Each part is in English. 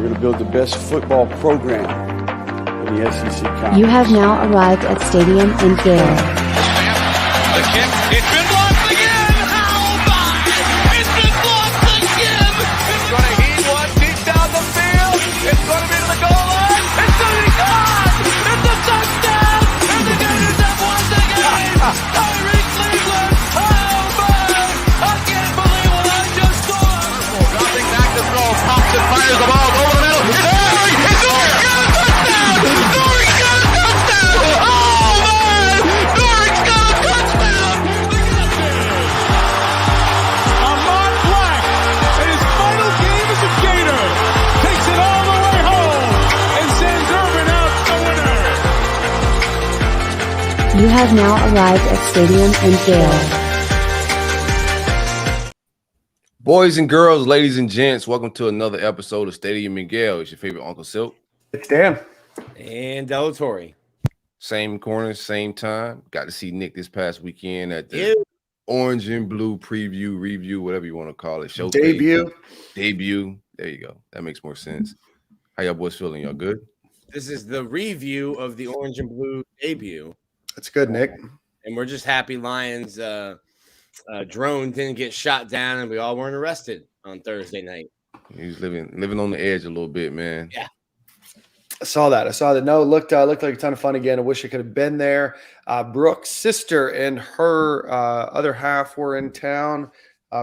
We're going to build the best football program in the SEC Conference. You have now arrived at Stadium in Gale. The kick, it's been blocked again! How about it? It's been blocked again! It's going to heat one deep down the field. It's going to be to the goal line. It's going to be gone! It's a touchdown! And the Gators have won the game! Tyree Cleveland! How about it? I can't believe what I just saw! Dropping back to throw. Pops and fires the ball over the middle. It's Norrick's got a touchdown! Norrick's got a touchdown! Oh, man! Norrick's got a touchdown! Ahmad Black, in his final game as a Gator, takes it all the way home and sends Urban out the winner. You have now arrived at Stadium in Gale. Boys and girls, ladies and gents, welcome to another episode of Stadium Miguel. It's your favorite Uncle Silk. It's Dan. And Delatorre. Same corner, same time. Got to see Nick this past weekend at the Orange and Blue preview, review, whatever you want to call it. Showcase. Debut. There you go. That makes more sense. How y'all boys feeling? Y'all good? This is the review of the Orange and Blue debut. That's good, Nick. And we're just happy Lions drone didn't get shot down and we all weren't arrested on Thursday night. He was living on the edge a little bit, man. Yeah. I saw that. No, it looked like a ton of fun again. I wish I could have been there. Brooke's sister and her other half were in town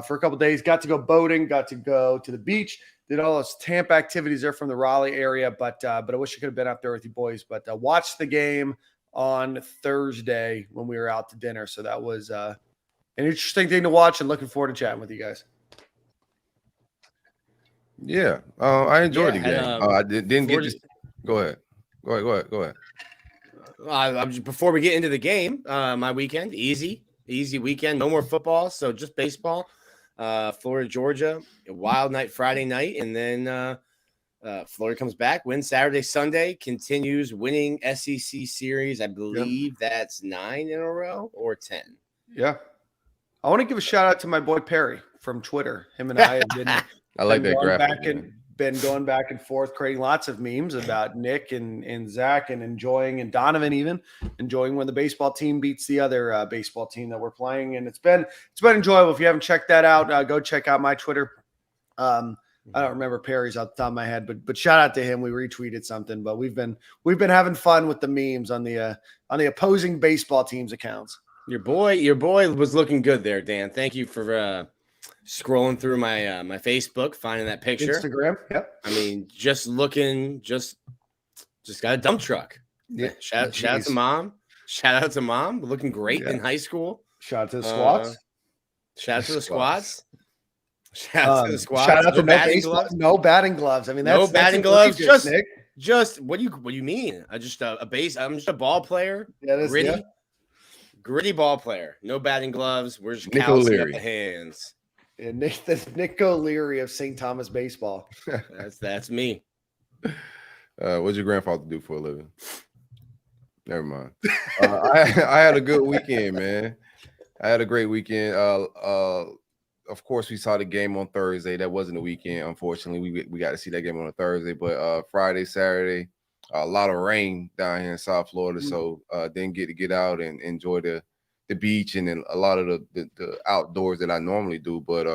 for a couple of days. Got to go boating. Got to go to the beach. Did all those Tampa activities there from the Raleigh area. But I wish I could have been up there with you boys. But watched the game on Thursday when we were out to dinner. So that was an interesting thing to watch, and looking forward to chatting with you guys. Yeah. I enjoyed the game. I didn't get to. Go ahead. Before we get into the game, my weekend, easy weekend. No more football, so just baseball. Florida, Georgia, a wild night Friday night, and then Florida comes back, wins Saturday, Sunday, continues winning SEC series. I believe that's 9 in a row or 10. Yeah. I want to give a shout out to my boy Perry from Twitter. Him and I have been I like that graphic. Been going back and forth, creating lots of memes about Nick and Zach, and enjoying, and Donovan even enjoying when the baseball team beats the other baseball team that we're playing. And it's been enjoyable. If you haven't checked that out, go check out my Twitter. I don't remember Perry's off the top of my head, but shout out to him. We retweeted something, but we've been having fun with the memes on the opposing baseball teams' accounts. Your boy was looking good there, Dan. Thank you for scrolling through my my Facebook, finding that picture. Instagram, yep. I mean, just looking, just got a dump truck. Yeah. Shout out to mom. Shout out to mom. Looking great in high school. Shout out to the squats. Shout out to the squats. Shout out to the squats. Shout out to no batting gloves. I mean, no batting gloves. Nick. Just what do you mean? I'm just a ball player. Yeah, gritty ball player. No batting gloves. We're just callousing up the hands. Yeah, Nick O'Leary of St. Thomas baseball. That's me. What'd your grandfather do for a living? Never mind. I had a good weekend, man. I had a great weekend. Of course, we saw the game on Thursday. That wasn't a weekend, unfortunately. We got to see that game on a Thursday, but Friday, Saturday, a lot of rain down here in South Florida, so didn't get out and enjoy the beach and then a lot of the outdoors that I normally do. But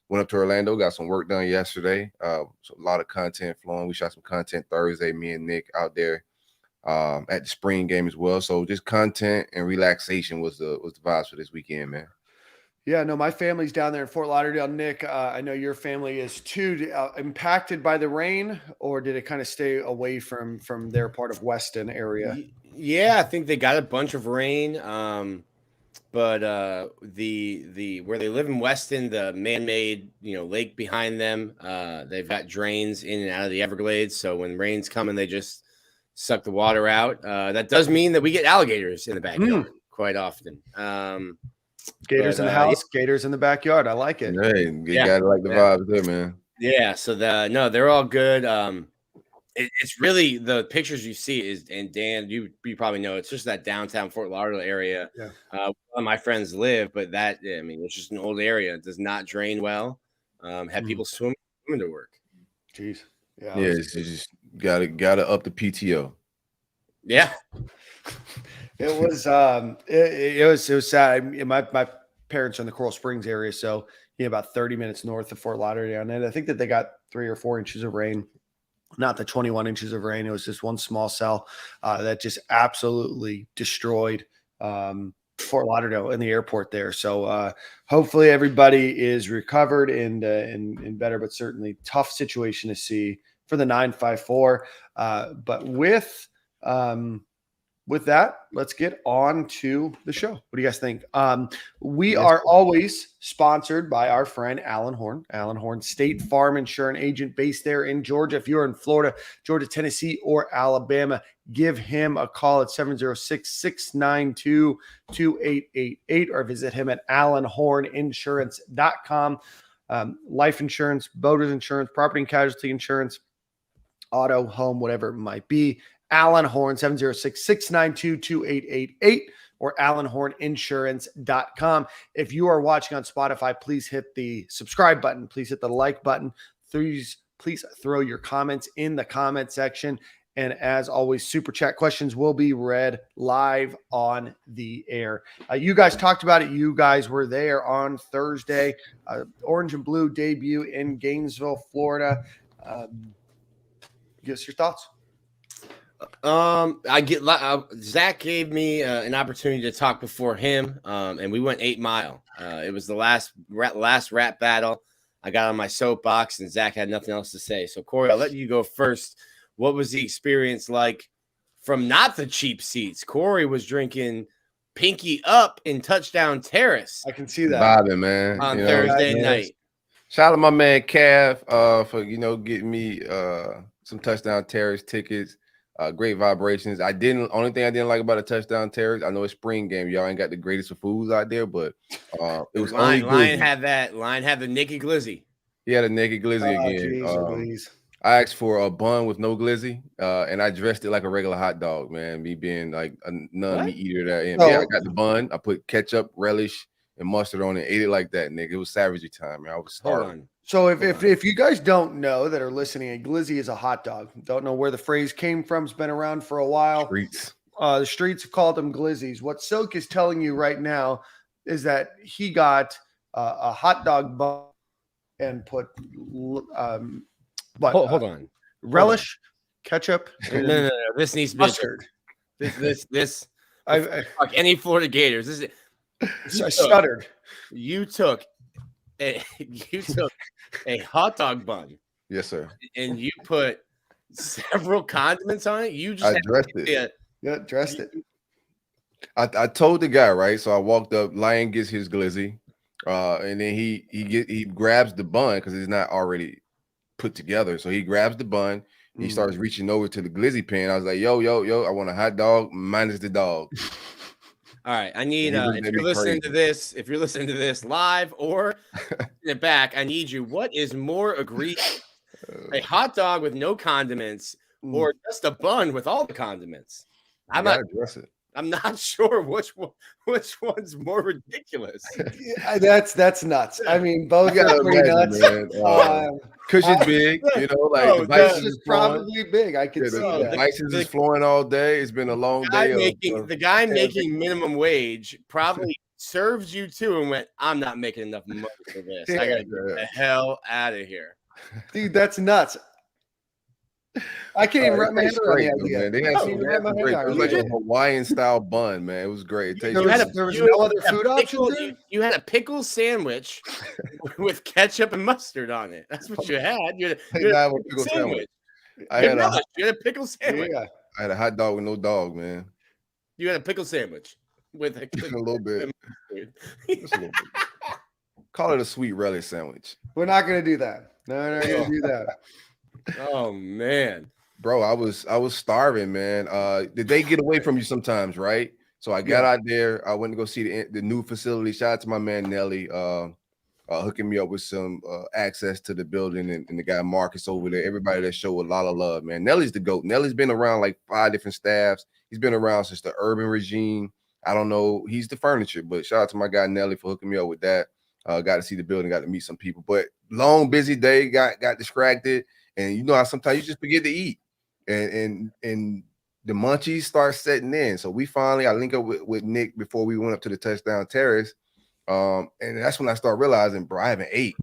went up to Orlando, got some work done yesterday. So a lot of content flowing. We shot some content Thursday, me and Nick out there at the spring game as well. So just content and relaxation was the vibes for this weekend, man. Yeah, no, my family's down there in Fort Lauderdale. Nick, I know your family is too. Impacted by the rain, or did it kind of stay away from their part of Weston area? Yeah, I think they got a bunch of rain. But the where they live in Weston, the man-made lake behind them, they've got drains in and out of the Everglades. So when rain's coming, they just suck the water out. That does mean that we get alligators in the backyard quite often. Gators in the house, gators in the backyard. I like it. Hey, you gotta like the vibes there, man. Yeah. So they're all good. It's really the pictures you see is, and Dan, you probably know, it's just that downtown Fort Lauderdale area. Yeah. One of my friends live, but it's just an old area. It does not drain well. Had people swimming to work. Jeez. Yeah, you just gotta up the PTO. Yeah. It was sad. My parents are in the Coral Springs area, so about 30 minutes north of Fort Lauderdale, and I think that they got 3 or 4 inches of rain. Not the 21 inches of rain. It was just one small cell that just absolutely destroyed Fort Lauderdale in the airport there. So hopefully everybody is recovered and better, but certainly tough situation to see for the 954. But with that, let's get on to the show. What do you guys think? We are always sponsored by our friend Alan Horn. Alan Horn, State Farm Insurance agent based there in Georgia. If you're in Florida, Georgia, Tennessee, or Alabama, give him a call at 706-692-2888 or visit him at allenhorninsurance.com. Life insurance, boaters insurance, property and casualty insurance, auto, home, whatever it might be. Alan Horn, 706-692-2888 or allenhorninsurance.com. If you are watching on Spotify, please hit the subscribe button. Please hit the like button. Please throw your comments in the comment section. And as always, super chat questions will be read live on the air. You guys talked about it. You guys were there on Thursday. Orange and Blue debut in Gainesville, Florida. Give us your thoughts. Zach gave me an opportunity to talk before him, and we went 8 Mile. It was the last rap battle. I got on my soapbox, and Zach had nothing else to say. So Corey, I'll let you go first. What was the experience like from not the cheap seats? Corey was drinking Pinky Up in Touchdown Terrace. I can see that. Vibing, man. On Thursday night. Shout out to my man Cav for getting me some Touchdown Terrace tickets. Great vibrations. Only thing I didn't like about a Touchdown Terrace, I know it's spring game. Y'all ain't got the greatest of foods out there, but it was Lion had the naked glizzy. He had a naked glizzy again. I asked for a bun with no glizzy, and I dressed it like a regular hot dog, man. Me being like a non-meat eater that end. Yeah, I got the bun. I put ketchup, relish, and mustard on it. Ate it like that, nigga. It was savagery time, man. I was starving. So if you guys don't know that are listening, a glizzy is a hot dog. Don't know where the phrase came from. It's been around for a while. Streets. The streets have called them glizzies. What Silk is telling you right now is that he got a hot dog bun and put hold on. Relish, ketchup. No. This needs to be mustard. This fuck any Florida Gators. I stuttered. You took a hot dog bun. Yes, sir. And you put several condiments on it. You just dressed it. Yeah, dressed it. I told the guy, right? So I walked up. Lion gets his glizzy, and then he grabs the bun because it's not already put together. So he grabs the bun. He starts reaching over to the glizzy pan. I was like, yo, I want a hot dog minus the dog. All right, I need if you're listening to this live or in the back, I need you. What is more egregious? A hot dog with no condiments or just a bun with all the condiments? I'm not sure which one's more ridiculous. That's nuts. I mean, both are pretty nuts. Cushion's big, the license is probably big. I can see that. The license is flowing all day. It's been a long day. The guy making minimum wage probably served you too and went, I'm not making enough money for this. I gotta get the hell out of here. Dude, that's nuts. I can't even wrap my head around the idea. They had some great. It was like a Hawaiian style bun, man. It was great. There was no other food option. You had a pickle sandwich with ketchup and mustard on it. That's what you had. You had a pickle sandwich. You had a pickle sandwich. Yeah. I had a hot dog with no dog, man. You had a pickle sandwich with a little bit. Just a little bit. Call it a sweet relish sandwich. We're not gonna do that. No, we're not gonna do that. Oh man, bro, I was starving, man. The day get away from you sometimes, right? So I got out there. I went to go see the new facility. Shout out to my man Nelly, hooking me up with some access to the building, and the guy Marcus over there. Everybody that showed a lot of love, man. Nelly's the GOAT. Nelly's been around like 5 different staffs. He's been around since the urban regime. I don't know. He's the furniture, but shout out to my guy Nelly for hooking me up with that. got to see the building, got to meet some people. But long, busy day, got distracted, and you know how sometimes you just forget to eat, and the munchies start setting in. So I link up with Nick before we went up to the touchdown terrace, and that's when I start realizing, bro, I haven't ate.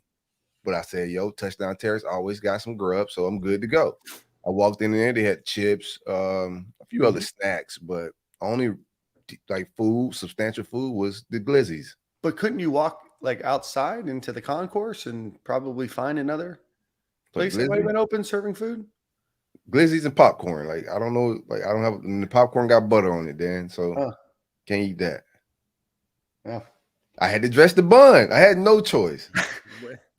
But I said, yo, touchdown terrace always got some grub, so I'm good to go. I walked in there, they had chips, a few other snacks, but only like substantial food was the glizzies. But couldn't you walk like outside into the concourse and probably find another place that might have been open serving food? Glizzies and popcorn. Like, I don't know. Like, I don't have the popcorn got butter on it, Dan. So can't eat that. Yeah. I had to dress the bun. I had no choice.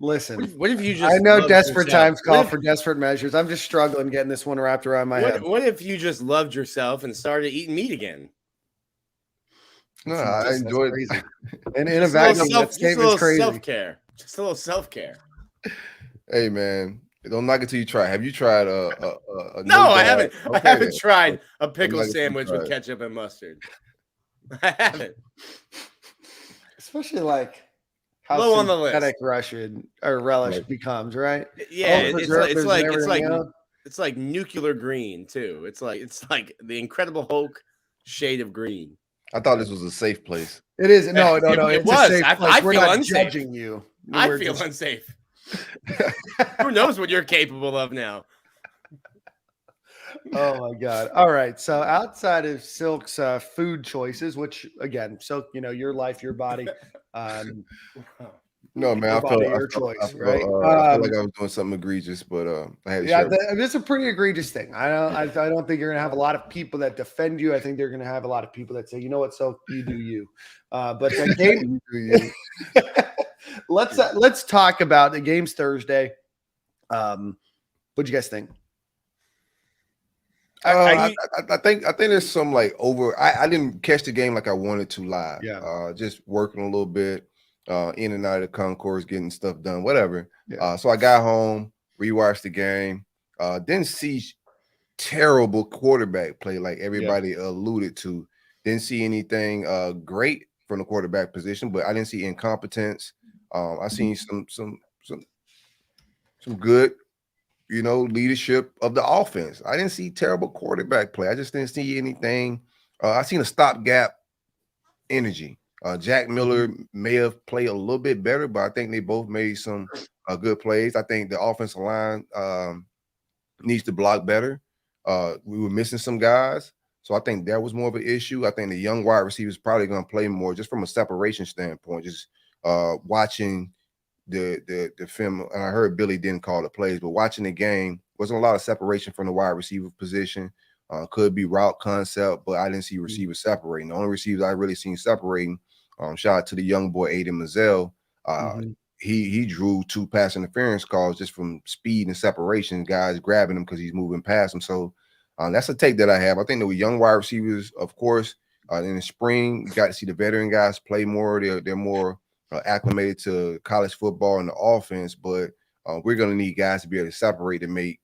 Listen, what if you just? I know desperate times call for desperate measures. I'm just struggling getting this one wrapped around my head. What if you just loved yourself and started eating meat again? No, I enjoyed it. And in a vacuum, that statement's crazy. Self-care. Just a little self-care. Hey, man. Don't knock it till you try. Have you tried No, I haven't. Okay, I haven't tried a pickle sandwich with ketchup and mustard. I haven't. Especially like how low on the list. Russian or relish becomes, right? Yeah, it's like nuclear green too. It's like the Incredible Hulk shade of green. I thought this was a safe place. It is. No. It was. I We're feel not unsafe. judging you. I feel unsafe. Who knows what you're capable of now? Oh my God. All right. So outside of Silk's food choices, which again, Silk, your life, your body. No, man, I felt like I was doing something egregious, but I had to share. This is a pretty egregious thing. I don't think you're gonna have a lot of people that defend you. I think they're gonna have a lot of people that say, you know what, Silk, you do you. But the game, let's talk about the games Thursday. What'd you guys think? I think there's some like I didn't catch the game like I wanted to live. Yeah. Just working a little bit, in and out of the concourse, getting stuff done, whatever. Yeah. So I got home, rewatched the game. Didn't see terrible quarterback play like everybody alluded to. Didn't see anything great from the quarterback position, but I didn't see incompetence. I seen some good, leadership of the offense. I didn't see terrible quarterback play. I just didn't see anything. I seen a stopgap energy. Jack Miller may have played a little bit better, but I think they both made some good plays. I think the offensive line needs to block better. We were missing some guys, so I think that was more of an issue. I think the young wide receivers probably going to play more just from a separation standpoint, just watching the film. And I heard Billy didn't call the plays, but watching the game, wasn't a lot of separation from the wide receiver position. Could be route concept, but I didn't see receivers separating. The only receivers I really seen separating, shout out to the young boy Aiden Mazzell. He drew 2 pass interference calls just from speed and separation, guys grabbing him because he's moving past him. So that's a take that I have. I think that with young wide receivers, of course, in the spring, you got to see the veteran guys play more. They're more acclimated to college football and the offense, but we're going to need guys to be able to separate and make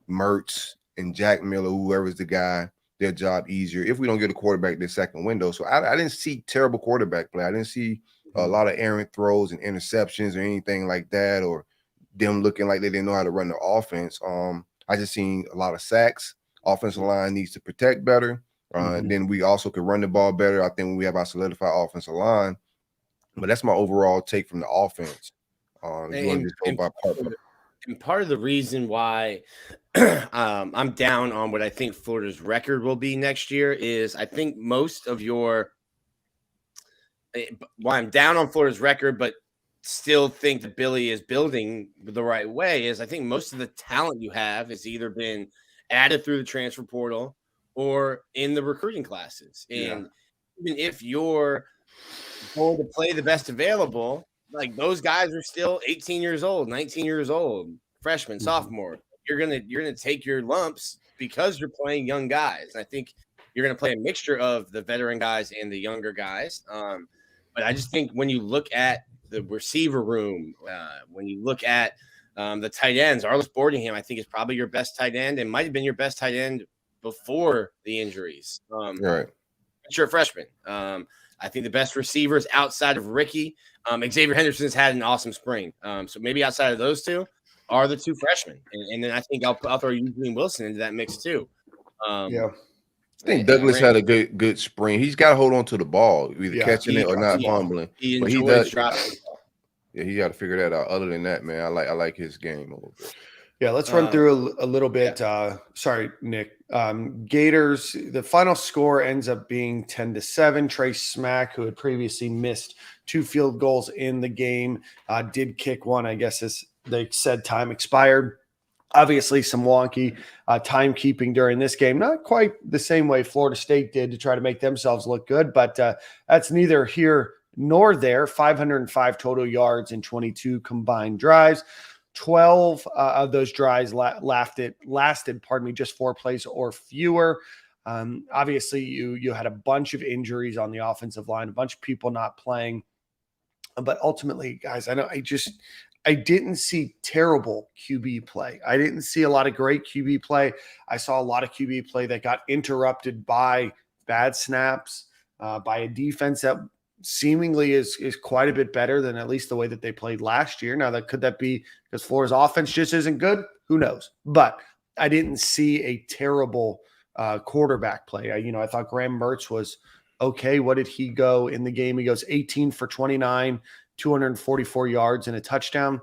Mertz and Jack Miller, whoever's the guy, their job easier if we don't get a quarterback this second window. So I didn't see terrible quarterback play. I didn't see a lot of errant throws and interceptions or anything like that, or them looking like they didn't know how to run the offense. I just seen a lot of sacks. Offensive line needs to protect better. And then we also could run the ball better, I think, when we have our solidified offensive line. But that's my overall take from the offense. And part of the reason why I'm down on what I think Florida's record will be next year is I think most of your – why I'm down on Florida's record but still think that Billy is building the right way is I think most of the talent you have has either been added through the transfer portal or in the recruiting classes. And even if you're going to play the best available – like those guys are still 18 years old, 19 years old, freshman, sophomore. You're gonna take your lumps because you're playing young guys. And I think you're gonna play a mixture of the veteran guys and the younger guys. But I just think when you look at the receiver room, when you look at the tight ends, Arlis Boardingham, I think is probably your best tight end and might have been your best tight end before the injuries. Right. Sure, freshman. I think the best receivers outside of Ricky Xavier Henderson's had an awesome spring. So maybe outside of those two are the two freshmen. And then I think I'll throw Eugene Wilson into that mix too. Yeah. I think Douglas had a good spring. He's got to hold on to the ball, either catching it or not fumbling. He but enjoys dropping the ball. Yeah, he got to figure that out. Other than that, man, I like his game a little bit. Yeah, let's run through a little bit. Yeah. Sorry, Nick. Gators, the final score ends up being 10-7. Trace Smack, who had previously missed 2 field goals in the game, did kick one, I guess, as they said time expired. Obviously, some wonky timekeeping during this game. Not quite the same way Florida State did to try to make themselves look good, but that's neither here nor there. 505 total yards and 22 combined drives. 12 of those drives lasted, just 4 plays or fewer. Obviously, you had a bunch of injuries on the offensive line, a bunch of people not playing. But ultimately, guys, I didn't see terrible QB play. I didn't see a lot of great QB play. I saw a lot of QB play that got interrupted by bad snaps, by a defense that seemingly is quite a bit better than at least the way that they played last year. Now, could that be because Florida's offense just isn't good? Who knows? But I didn't see a terrible quarterback play. I thought Graham Mertz was okay. What did he go in the game? He goes 18 for 29, 244 yards and a touchdown.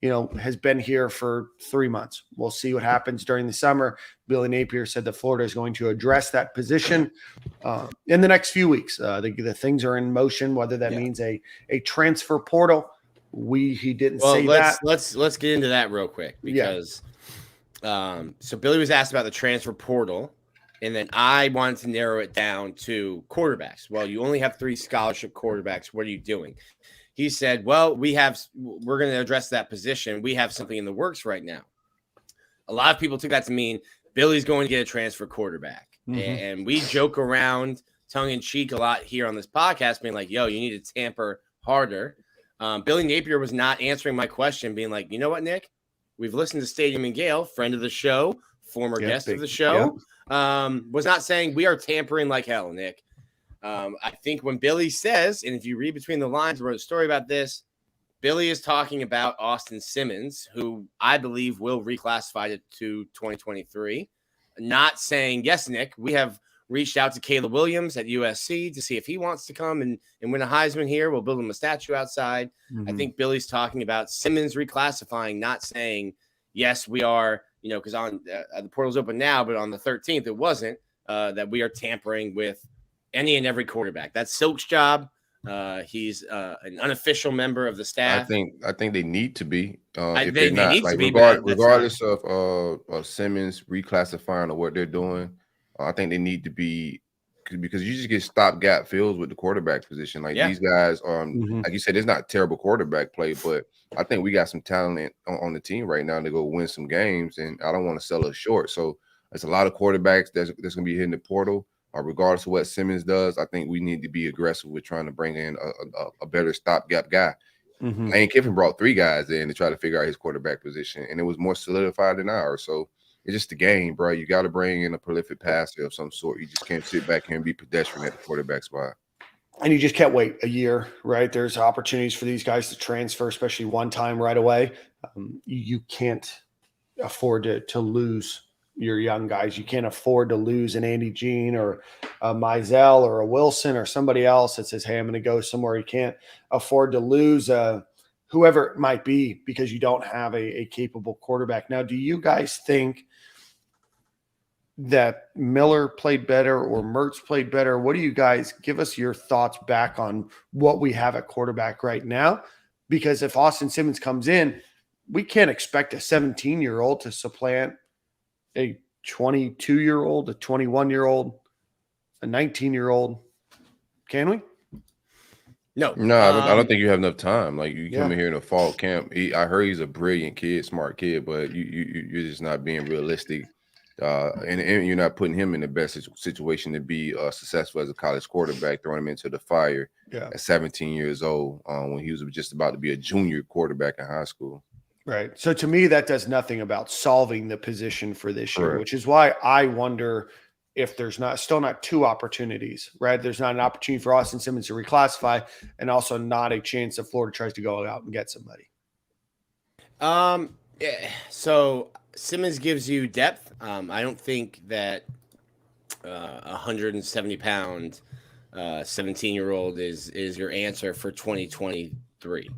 Has been here for 3 months. We'll see what happens during the summer. Billy Napier said that Florida is going to address that position in the next few weeks. The things are in motion, whether that means a transfer portal. He didn't say that. Let's get into that real quick because so Billy was asked about the transfer portal, and then I wanted to narrow it down to quarterbacks. Well, you only have 3 scholarship quarterbacks. What are you doing? He said, well, we're going to address that position. We have something in the works right now. A lot of people took that to mean Billy's going to get a transfer quarterback. Mm-hmm. And we joke around tongue in cheek a lot here on this podcast, being like, yo, you need to tamper harder. Billy Napier was not answering my question, being like, you know what, Nick? We've listened to Stadium and Gale, friend of the show, former guest of the show, was not saying we are tampering like hell, Nick. I think when Billy says, and if you read between the lines, I wrote a story about this, Billy is talking about Austin Simmons, who I believe will reclassify to 2023. Not saying, yes, Nick, we have reached out to Caleb Williams at USC to see if he wants to come and win a Heisman here. We'll build him a statue outside. Mm-hmm. I think Billy's talking about Simmons reclassifying, not saying, yes, we are, because on the portal's open now, but on the 13th, it wasn't, that we are tampering with any and every quarterback. That's Silk's job. He's an unofficial member of the staff. I think they need to be. If they not, need like, to be, regardless of Simmons reclassifying or what they're doing, I think they need to be, because you just get stopgap fills with the quarterback position. Like these guys, like you said, it's not terrible quarterback play, but I think we got some talent on the team right now to go win some games, and I don't want to sell us short. So there's a lot of quarterbacks that's going to be hitting the portal. Regardless of what Simmons does, I think we need to be aggressive with trying to bring in a better stopgap guy. Mm-hmm. Lane Kiffin brought 3 guys in to try to figure out his quarterback position, and it was more solidified than ours. So it's just the game, bro. You got to bring in a prolific passer of some sort. You just can't sit back here and be pedestrian at the quarterback spot. And you just can't wait a year, right? There's opportunities for these guys to transfer, especially one time right away. You can't afford to lose your young guys. You can't afford to lose an Andy Jean or a Mizell or a Wilson or somebody else that says, hey, I'm going to go somewhere. You can't afford to lose whoever it might be because you don't have a capable quarterback. Now, do you guys think that Miller played better or Mertz played better? What do you guys give us your thoughts back on what we have at quarterback right now? Because if Austin Simmons comes in, we can't expect a 17-year-old to supplant a 22-year-old, a 21-year-old, a 19-year-old. Can we? No, I don't think you have enough time. Like, you come in here in a fall camp. I heard he's a brilliant kid, smart kid, but you're just not being realistic. And you're not putting him in the best situation to be successful as a college quarterback, throwing him into the fire at 17 years old when he was just about to be a junior quarterback in high school. Right. So to me, that does nothing about solving the position for this year, which is why I wonder if there's still not two opportunities, right? There's not an opportunity for Austin Simmons to reclassify, and also not a chance that Florida tries to go out and get somebody. Yeah, so Simmons gives you depth. I don't think that 170-pound 17-year-old is your answer for 2023.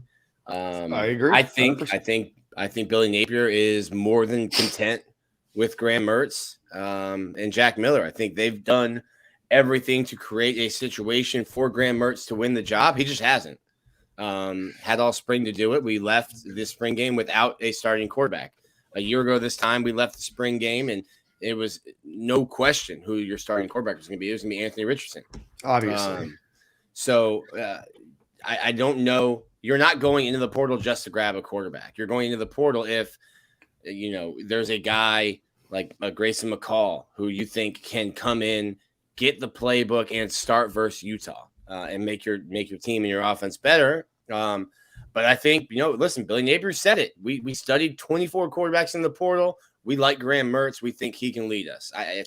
I agree. I think Billy Napier is more than content with Graham Mertz and Jack Miller. I think they've done everything to create a situation for Graham Mertz to win the job. He just hasn't had all spring to do it. We left this spring game without a starting quarterback. A year ago this time, we left the spring game, and it was no question who your starting quarterback was going to be. It was going to be Anthony Richardson. Obviously. I don't know. You're not going into the portal just to grab a quarterback. You're going into the portal if, there's a guy like Grayson McCall who you think can come in, get the playbook, and start versus Utah and make your team and your offense better. But I think, listen, Billy Napier said it. We studied 24 quarterbacks in the portal. We like Graham Mertz. We think he can lead us. I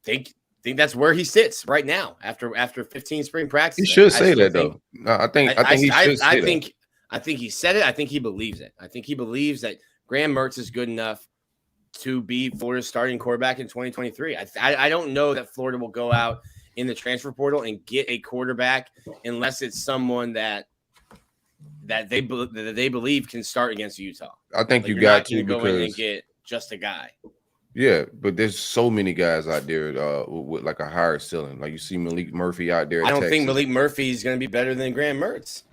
think that's where he sits right now after 15 spring practices. He should say that though. No, I think he should say that. I think he said it. I think he believes it. I think he believes that Graham Mertz is good enough to be Florida's starting quarterback in 2023. I don't know that Florida will go out in the transfer portal and get a quarterback unless it's someone that they believe can start against Utah. I think you got to go in and get just a guy. Yeah, but there's so many guys out there with like a higher ceiling. Like you see Malik Murphy out there. I don't think Malik Murphy is going to be better than Graham Mertz.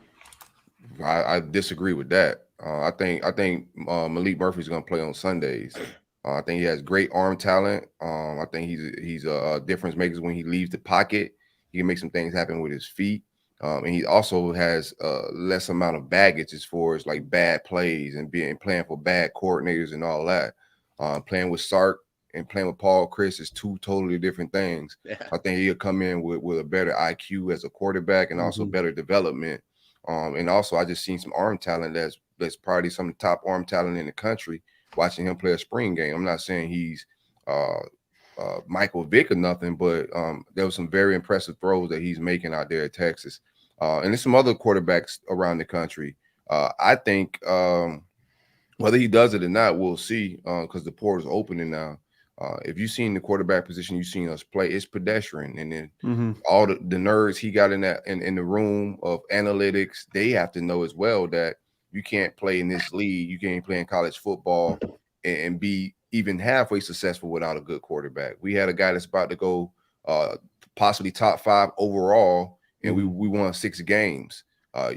I disagree with that. I think Malik Murphy is going to play on Sundays. I think he has great arm talent. I think he's a difference maker when he leaves the pocket. He can make some things happen with his feet. And he also has less amount of baggage as far as like bad plays and playing for bad coordinators and all that. Playing with Sark and playing with Paul Chris is two totally different things. Yeah. I think he'll come in with a better IQ as a quarterback and also better development. And also I just seen some arm talent that's probably some of the top arm talent in the country watching him play a spring game. I'm not saying he's Michael Vick or nothing, but there was some very impressive throws that he's making out there at Texas. And there's some other quarterbacks around the country. I think whether he does it or not, we'll see because the portal's opening now. If you've seen the quarterback position, you've seen us play, it's pedestrian. And then all the nerds he got in the room of analytics, they have to know as well that you can't play in this league. You can't play in college football and be even halfway successful without a good quarterback. We had a guy that's about to go possibly top 5 overall, and we won 6 games. What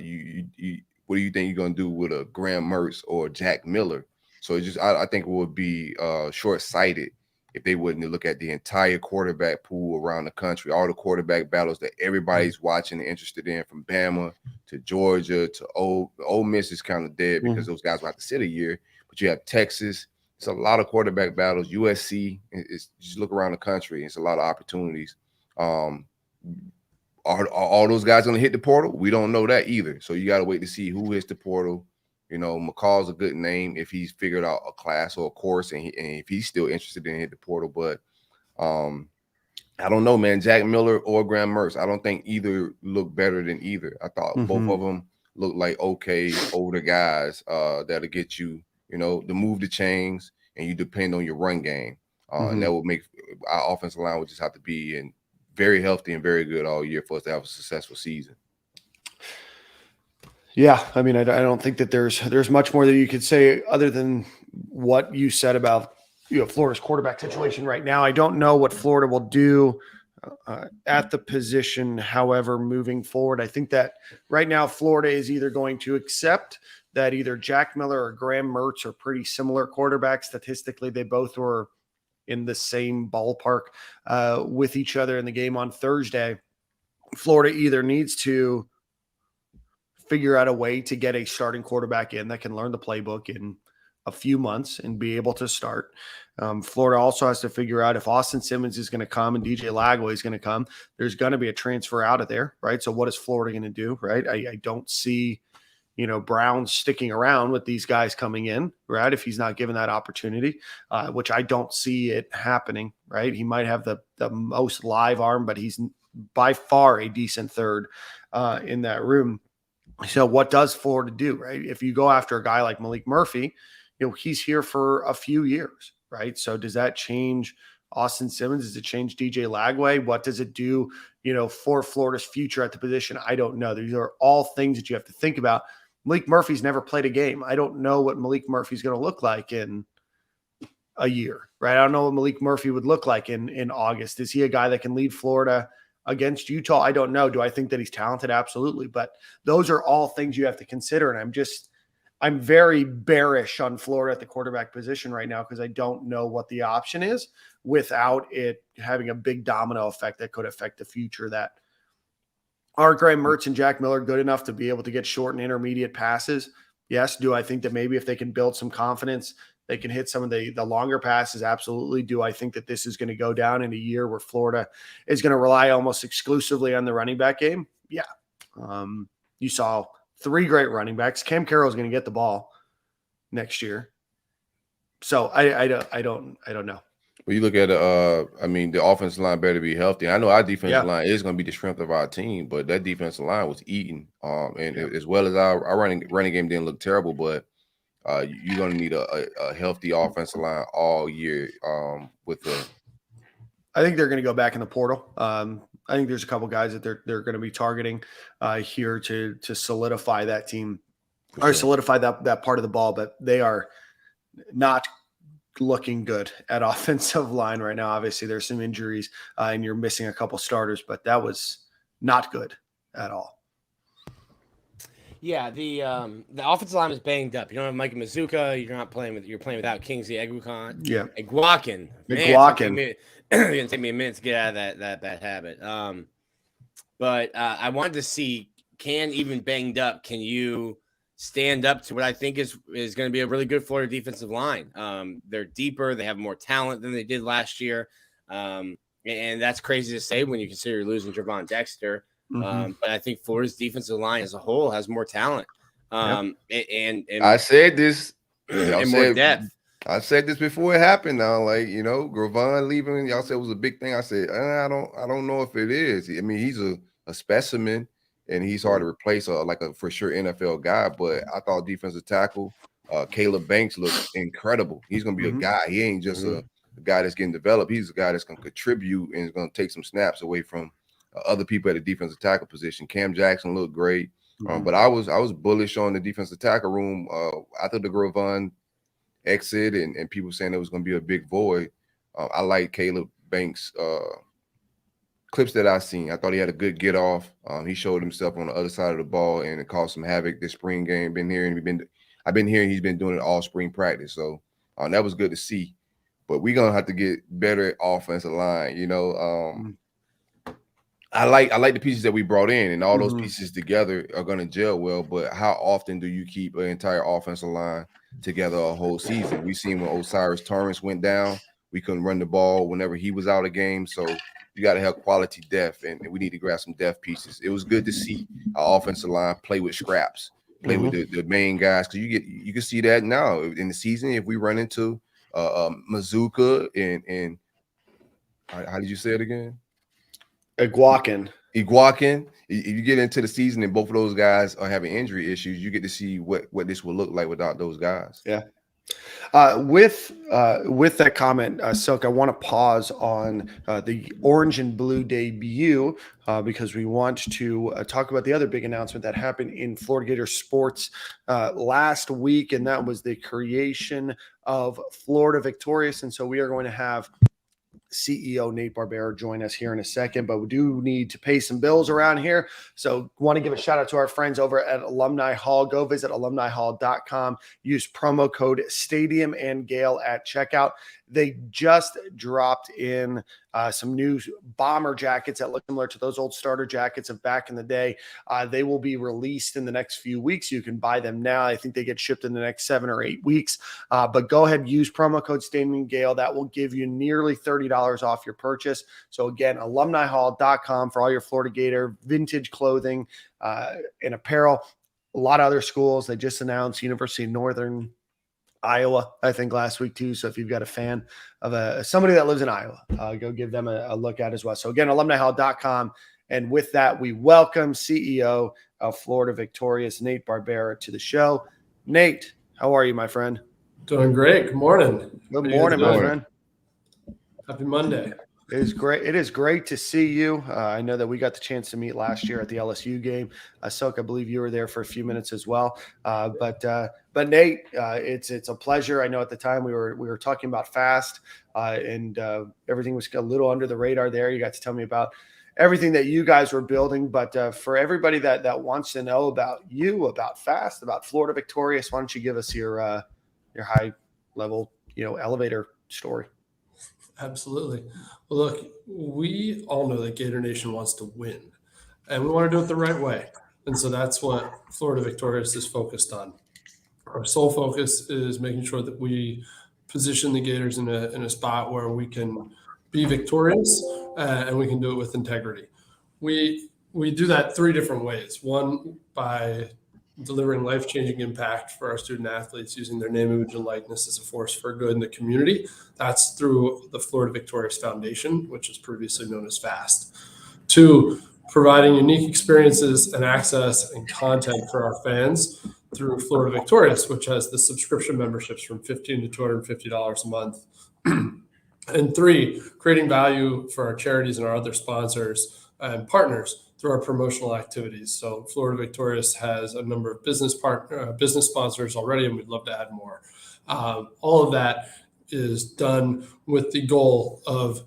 do you think you're going to do with a Graham Mertz or Jack Miller? So I think it would be short-sighted if they wouldn't look at the entire quarterback pool around the country, all the quarterback battles that everybody's watching and interested in, from Bama to Georgia to Ole Miss is kind of dead because those guys will have to sit a year. But you have Texas. It's a lot of quarterback battles. USC. It's just look around the country. It's a lot of opportunities. Are all those guys going to hit the portal? We don't know that either. So you got to wait to see who hits the portal. McCall's a good name if he's figured out a class or a course and if he's still interested in hit the portal. But I don't know, man. Jack Miller or Graham Mertz, I don't think either look better than either. I thought both of them look like okay older guys that'll get you, to move the chains, and you depend on your run game. And that would make our offensive line would just have to be very healthy and very good all year for us to have a successful season. Yeah, I mean, I don't think that there's much more that you could say other than what you said about Florida's quarterback situation right now. I don't know what Florida will do at the position. However, moving forward, I think that right now Florida is either going to accept that either Jack Miller or Graham Mertz are pretty similar quarterbacks. Statistically, they both were in the same ballpark with each other in the game on Thursday. Florida either needs to figure out a way to get a starting quarterback in that can learn the playbook in a few months and be able to start. Florida also has to figure out if Austin Simmons is going to come and DJ Lagway is going to come. There's going to be a transfer out of there, right? So what is Florida going to do, right? I don't see, Brown sticking around with these guys coming in, right? If he's not given that opportunity, which I don't see it happening, right? He might have the most live arm, but he's by far a decent third in that room. So what does Florida do, right? If you go after a guy like Malik Murphy, he's here for a few years, right? So does that change Austin Simmons? Does it change DJ Lagway? What does it do, for Florida's future at the position? I don't know. These are all things that you have to think about. Malik Murphy's never played a game. I don't know what Malik Murphy's going to look like in a year, right? I don't know what Malik Murphy would look like in August. Is he a guy that can lead Florida against Utah? I don't know. Do I think that he's talented? Absolutely. But those are all things you have to consider. And I'm very bearish on Florida at the quarterback position right now because I don't know what the option is without it having a big domino effect that could affect the future. That are Graham Mertz and Jack Miller good enough to be able to get short and intermediate passes? Yes. Do I think that maybe if they can build some confidence, they can hit some of the longer passes? Absolutely. Do I think that this is going to go down in a year where Florida is going to rely almost exclusively on the running back game? Yeah. You saw 3 great running backs. Cam Carroll is going to get the ball next year. So I don't know. Well, you look at the offensive line better be healthy. I know our defensive line is going to be the strength of our team, but that defensive line was eating. As well as our running game didn't look terrible, but you're going to need a healthy offensive line all year. I think they're going to go back in the portal. I think there's a couple guys that they're going to be targeting here to solidify that team or solidify that part of the ball, but they are not looking good at offensive line right now. Obviously, there's some injuries and you're missing a couple starters, but that was not good at all. Yeah, the offensive line is banged up. You don't have Mike Mazuka. You're playing without Kingsley Eguakon. Yeah, Eguakon. It didn't take me a minute to get out of that bad habit. But I wanted to see, even banged up, can you stand up to what I think is going to be a really good Florida defensive line? They're deeper. They have more talent than they did last year. And that's crazy to say when you consider you're losing Javon Dexter. But I think Florida's defensive line as a whole has more talent. And I said this. And more depth. I said this before it happened. Now, Gravon leaving, y'all said it was a big thing. I said I don't know if it is. I mean, he's a specimen, and he's hard to replace, like a for sure NFL guy. But I thought defensive tackle Caleb Banks looked incredible. He's gonna be a guy. He ain't just a guy that's getting developed. He's a guy that's gonna contribute and is gonna take some snaps away from other people at the defensive tackle position. Cam Jackson looked great, but I was bullish on the defensive tackle room after the Gravon exit and people saying there was going to be a big void. I like Caleb Banks clips that I seen. I thought he had a good get off. He showed himself on the other side of the ball and it caused some havoc this spring game. I've been hearing he's been doing it all spring practice, so that was good to see. But we're gonna have to get better offensive line. I like the pieces that we brought in, and all those pieces together are going to gel well. But how often do you keep an entire offensive line together a whole season? We seen when Osiris Torrance went down, we couldn't run the ball whenever he was out of game. So you got to have quality depth, and we need to grab some depth pieces. It was good to see our offensive line play with scraps, play with the main guys, because you can see that now in the season. If we run into Mazuka and how did you say it again? Eguakon. If you get into the season and both of those guys are having injury issues, you get to see what this will look like without those guys. Yeah. With that comment, Silk, I want to pause on the orange and blue debut because we want to talk about the other big announcement that happened in Florida Gators sports last week, and that was the creation of Florida Victorious. And so we are going to have CEO Nate Barbera join us here in a second, but we do need to pay some bills around here. So want to give a shout out to our friends over at Alumni Hall. Go visit alumnihall.com. Use promo code Stadium and Gale at checkout. They just dropped in some new bomber jackets that look similar to those old starter jackets of back in the day. They will be released in the next few weeks. You can buy them now. I think they get shipped in the next 7 or 8 weeks. But go ahead, use promo code Stadium and Gale. That will give you nearly $30 off your purchase. So again, alumnihall.com for all your Florida Gator vintage clothing and apparel. a lot of other schools. They just announced University of Northern Iowa, I think, last week too. So if you've got a fan of somebody that lives in Iowa, go give them a look at as well. So again, alumnihall.com. And with that, we welcome CEO of Florida Victorious, Nate Barbera, to the show. Nate, how are you, my friend? Doing great. Good morning. Good morning, my friend. Happy Monday. It is great. It is great to see you. I know that we got the chance to meet last year at the LSU game. Silk, I believe you were there for a few minutes as well. But Nate, it's a pleasure. I know at the time we were talking about FAST, and everything was a little under the radar there. You got to tell me about everything that you guys were building. But for everybody that wants to know about you, about FAST, about Florida Victorious, why don't you give us your high level, elevator story? Absolutely. Well, look, we all know that Gator Nation wants to win, and we want to do it the right way. And so that's what Florida Victorious is focused on. Our sole focus is making sure that we position the Gators in a spot where we can be victorious, and we can do it with integrity. We do that three different ways. One, by delivering life-changing impact for our student athletes using their name, image, and likeness as a force for good in the community. That's through the Florida Victorious Foundation, which is previously known as FAST. Two, providing unique experiences and access and content for our fans through Florida Victorious, which has the subscription memberships from $15 to $250 a month. And three, creating value for our charities and our other sponsors and partners through our promotional activities. So Florida Victorious has a number of business sponsors already, and we'd love to add more. All of that is done with the goal of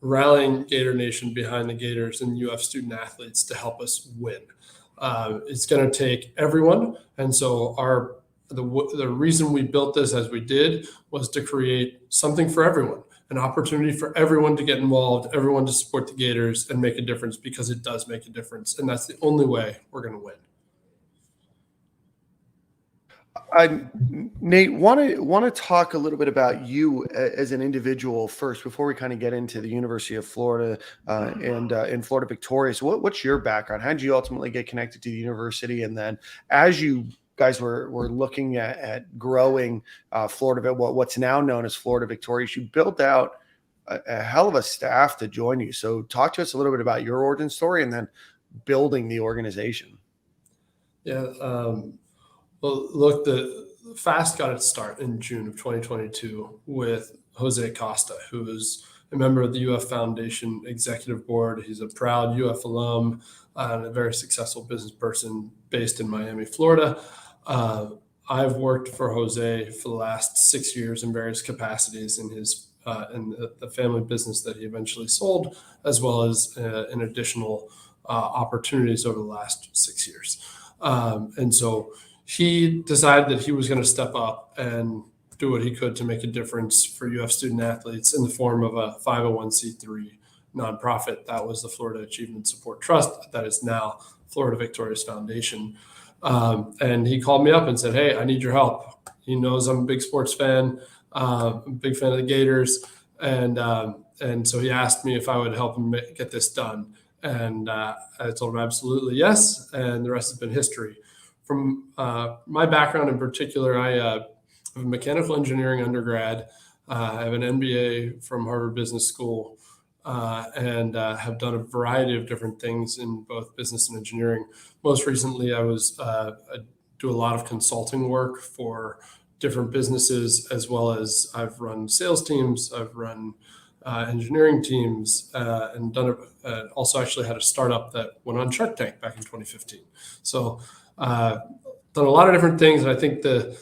rallying Gator Nation behind the Gators and UF student athletes to help us win. It's going to take everyone, and so the reason we built this as we did was to create something for everyone. An opportunity for everyone to get involved, everyone to support the Gators and make a difference, because it does make a difference. And that's the only way we're going to win. Nate, want to talk a little bit about you as an individual first, before we kind of get into the University of Florida and Florida Victorious. What's your background? How did you ultimately get connected to the university? And then as you guys were looking at growing Florida, what's now known as Florida Victorious, you built out a hell of a staff to join you. So talk to us a little bit about your origin story and then building the organization. Yeah. Well, look, the FAST got its start in June of 2022 with Jose Costa, who is a member of the UF Foundation Executive Board. He's a proud UF alum and a very successful business person based in Miami, Florida. I've worked for Jose for the last 6 years in various capacities in his in the family business that he eventually sold, as well as in additional opportunities over the last 6 years. And so he decided that he was going to step up and do what he could to make a difference for UF student athletes in the form of a 501c3 nonprofit. That was the Florida Achievement Support Trust. That is now Florida Victorious Foundation. And he called me up and said, "Hey, I need your help." He knows I'm a big sports fan, a big fan of the Gators. And so he asked me if I would help him get this done. And I told him absolutely yes. And the rest has been history. From my background in particular, I have a mechanical engineering undergrad. I have an MBA from Harvard Business School. And have done a variety of different things in both business and engineering. Most recently, I do a lot of consulting work for different businesses, as well as I've run sales teams, I've run engineering teams, and also actually had a startup that went on Shark Tank back in 2015. So done a lot of different things. And I think the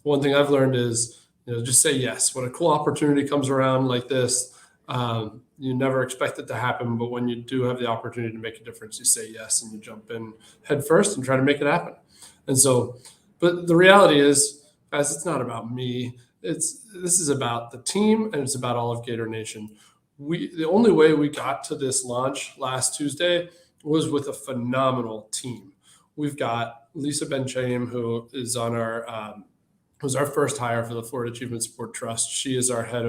one thing I've learned is, just say yes. When a cool opportunity comes around like this, you never expect it to happen, but when you do have the opportunity to make a difference, you say yes and you jump in head first and try to make it happen. And so, but the reality is, guys, it's not about me. This is about the team, and it's about all of Gator Nation. The only way we got to this launch last Tuesday was with a phenomenal team. We've got Lisa Benchaim, who is on was our first hire for the Florida Achievement Support Trust. She is our head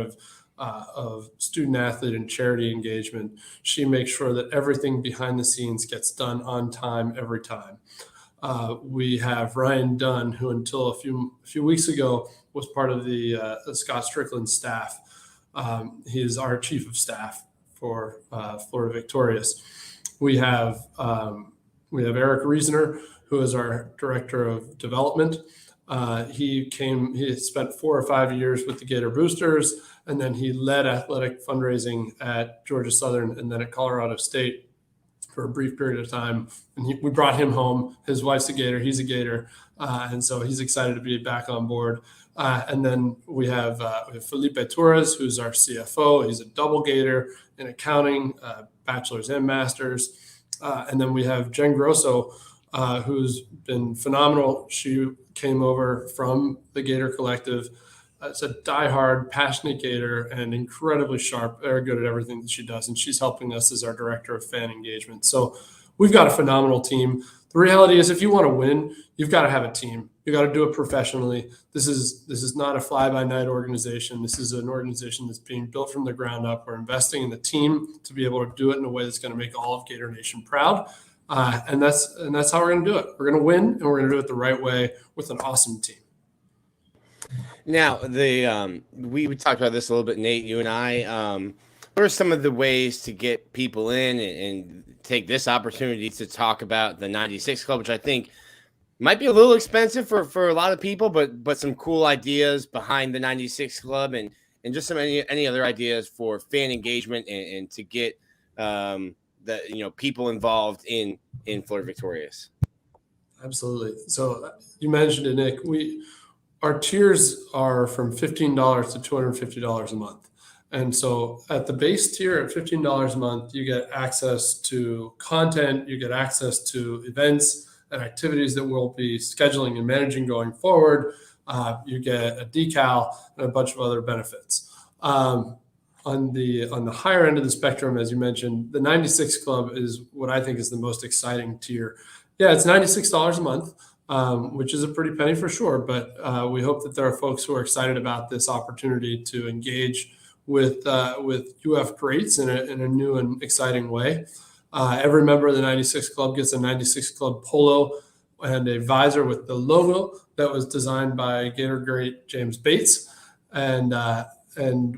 of student athlete and charity engagement. She makes sure that everything behind the scenes gets done on time every time. We have Ryan Dunn, who until a few weeks ago was part of the Scott Strickland staff. He is our chief of staff for Florida Victorious. We have Eric Reasoner, who is our director of development. He spent 4 or 5 years with the Gator Boosters, and then he led athletic fundraising at Georgia Southern and then at Colorado State for a brief period of time. And we brought him home. His wife's a Gator. He's a Gator. And so he's excited to be back on board. And then we have Felipe Torres, who's our CFO. He's a double Gator in accounting, bachelor's and master's. And then we have Jen Grosso, who's been phenomenal. She came over from the Gator Collective. It's a diehard, passionate Gator and incredibly sharp, very good at everything that she does. And she's helping us as our director of fan engagement. So we've got a phenomenal team. The reality is, if you want to win, you've got to have a team. You got to do it professionally. This is not a fly-by-night organization. This is an organization that's being built from the ground up. We're investing in the team to be able to do it in a way that's going to make all of Gator Nation proud. And that's how we're going to do it. We're going to win, and we're going to do it the right way with an awesome team. Now, we talked about this a little bit, Nate, you and I. What are some of the ways to get people in and take this opportunity to talk about the 96 Club, which I think might be a little expensive for a lot of people, but some cool ideas behind the 96 Club and just some any other ideas for fan engagement and to get people involved in Florida Victorious. Absolutely. So you mentioned it, Nick. Our tiers are from $15 to $250 a month. And so at the base tier at $15 a month, you get access to content, you get access to events and activities that we'll be scheduling and managing going forward. You get a decal and a bunch of other benefits. On the higher end of the spectrum, as you mentioned, the 96 Club is what I think is the most exciting tier. Yeah, it's $96 a month. Which is a pretty penny for sure, but we hope that there are folks who are excited about this opportunity to engage with UF greats in a new and exciting way. Every member of the 96 Club gets a 96 Club polo and a visor with the logo that was designed by Gator great James Bates, and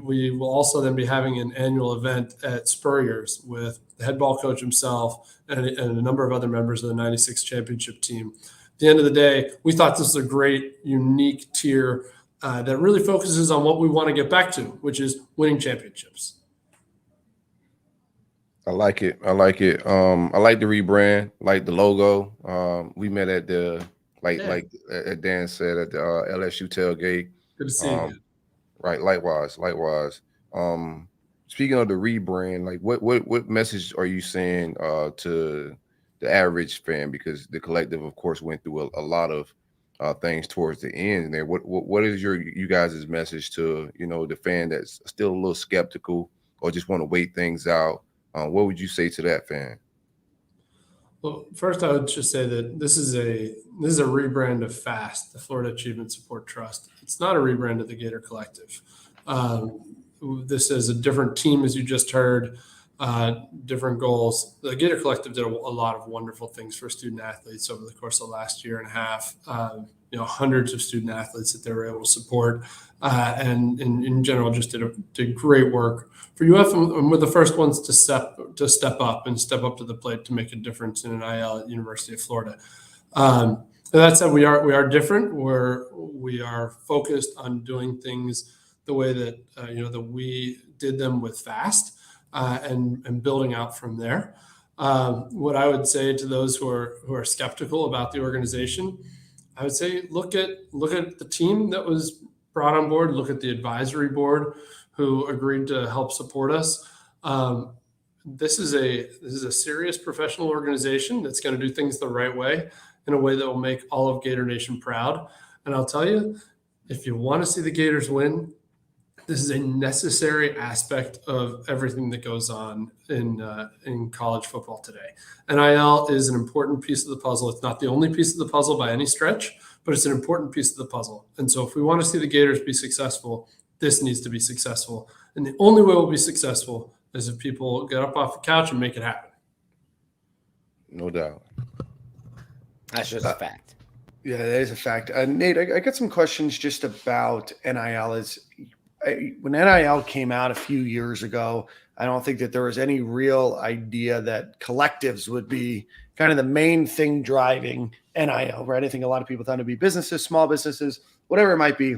we will also then be having an annual event at Spurrier's with the head ball coach himself and a number of other members of the 96 championship team. At the end of the day, we thought this was a great, unique tier that really focuses on what we want to get back to, which is winning championships. I like it. I like the rebrand, like the logo. We met at the like Dan said at the LSU tailgate. Good to see you. Right, likewise. Speaking of the rebrand, like what message are you saying to the average fan, because the collective, of course, went through a lot of things towards the end there. What is you guys' message to the fan that's still a little skeptical or just want to wait things out? What would you say to that fan? Well, first, I would just say that this is a rebrand of FAST, the Florida Achievement Support Trust. It's not a rebrand of the Gator Collective. This is a different team, as you just heard. Different goals. The Gator Collective did a lot of wonderful things for student athletes over the course of the last year and a half. Hundreds of student athletes that they were able to support, and in general, just did great work for UF. And we're the first ones to step up to the plate to make a difference in an IL at University of Florida. That said, we are different. We are focused on doing things the way that that we did them with FAST. And building out from there. What I would say to those who are skeptical about the organization, I would say look at the team that was brought on board. Look at the advisory board who agreed to help support us. This is a serious professional organization that's going to do things the right way, in a way that will make all of Gator Nation proud. And I'll tell you, if you want to see the Gators win, this is a necessary aspect of everything that goes on in college football today. NIL is an important piece of the puzzle. It's not the only piece of the puzzle by any stretch, but it's an important piece of the puzzle. And so if we want to see the Gators be successful, this needs to be successful. And the only way we'll be successful is if people get up off the couch and make it happen. No doubt. That's just a fact. Yeah, that is a fact. Nate, I got some questions just about NIL. When NIL came out a few years ago, I don't think that there was any real idea that collectives would be kind of the main thing driving NIL, right? I think a lot of people thought it'd be businesses, small businesses, whatever it might be.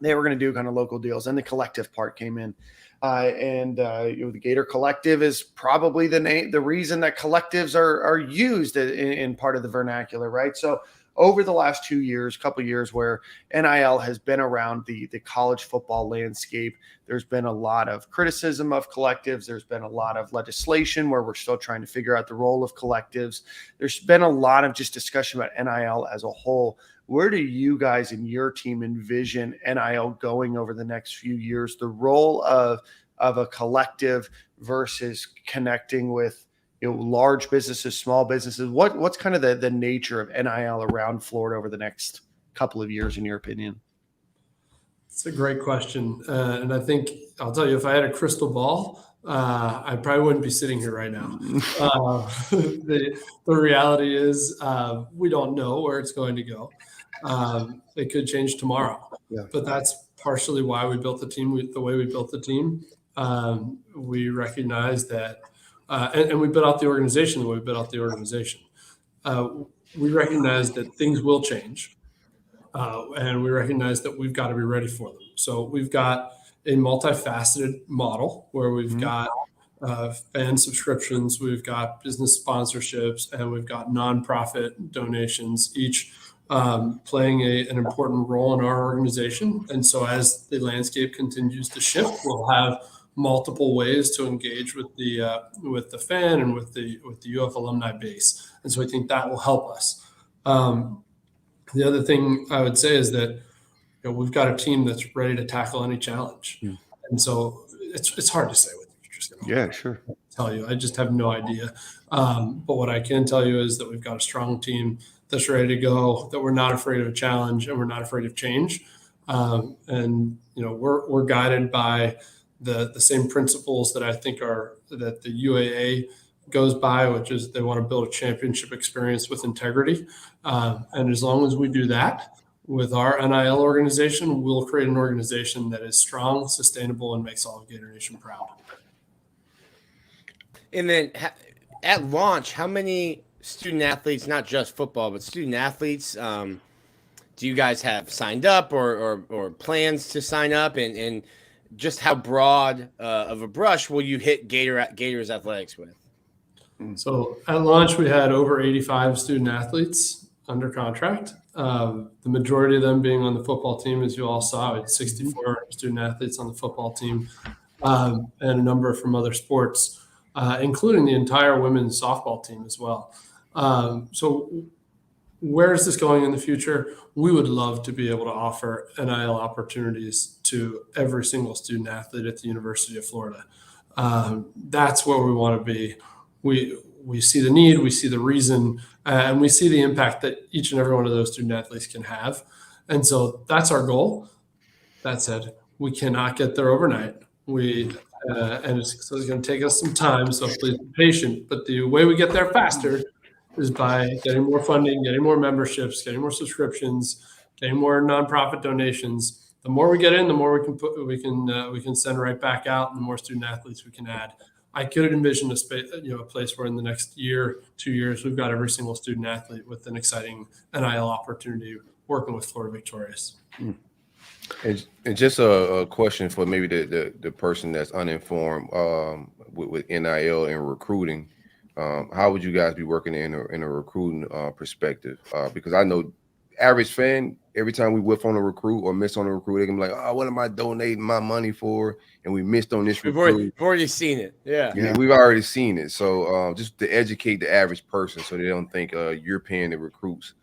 They were going to do kind of local deals, and the collective part came in. The Gator Collective is probably the reason that collectives are used in part of the vernacular, right? So over the last 2 years, couple years where NIL has been around the college football landscape, there's been a lot of criticism of collectives. There's been a lot of legislation where we're still trying to figure out the role of collectives. There's been a lot of just discussion about NIL as a whole. Where do you guys and your team envision NIL going over the next few years? The role of a collective versus connecting with large businesses, small businesses. What's kind of the nature of NIL around Florida over the next couple of years, in your opinion? It's a great question, and I think I'll tell you, if I had a crystal ball, I probably wouldn't be sitting here right now. The reality is, we don't know where it's going to go. It could change tomorrow, but that's partially why we built the team the way we built the team. We recognize that, and we built out the organization the way we built out the organization. We recognize that things will change, and we recognize that we've got to be ready for them. So we've got a multifaceted model where we've got fan subscriptions, we've got business sponsorships, and we've got nonprofit donations, each playing an important role in our organization. And so as the landscape continues to shift, we'll have multiple ways to engage with the fan and with the UF alumni base. And so I think that will help us. The other thing I would say is that we've got a team that's ready to tackle any challenge. And so it's hard to say what the future's going to tell you. I just have no idea. But what I can tell you is that we've got a strong team that's ready to go, that we're not afraid of a challenge and we're not afraid of change. And we're guided by the same principles that I think that the UAA goes by, which is they want to build a championship experience with integrity. And as long as we do that with our NIL organization, we'll create an organization that is strong, sustainable, and makes all of Gator Nation proud. And then at launch, how many student athletes, not just football, but student athletes, do you guys have signed up or plans to sign up? And just how broad of a brush will you hit Gators athletics with? So at launch, we had over 85 student athletes under contract. The majority of them being on the football team, as you all saw, we had 64 student athletes on the football team, and a number from other sports, including the entire women's softball team as well. So where is this going in the future? We would love to be able to offer NIL opportunities to every single student athlete at the University of Florida. That's where we want to be. We see the need, we see the reason, and we see the impact that each and every one of those student athletes can have. And so that's our goal. That said, we cannot get there overnight. And it's going to take us some time, so please be patient. But the way we get there faster is by getting more funding, getting more memberships, getting more subscriptions, getting more nonprofit donations. The more we get in, the more we can send right back out, and the more student athletes we can add. I could envision a place where in the next year, 2 years, we've got every single student athlete with an exciting NIL opportunity working with Florida Victorious. And just a question for maybe the person that's uninformed with NIL and recruiting. How would you guys be working in a recruiting perspective? Because I know average fan, every time we whiff on a recruit or miss on a recruit, they can be like, "Oh, what am I donating my money for?" And we missed on this recruit. We've already seen it. Yeah, we've already seen it. So just to educate the average person so they don't think you're paying the recruits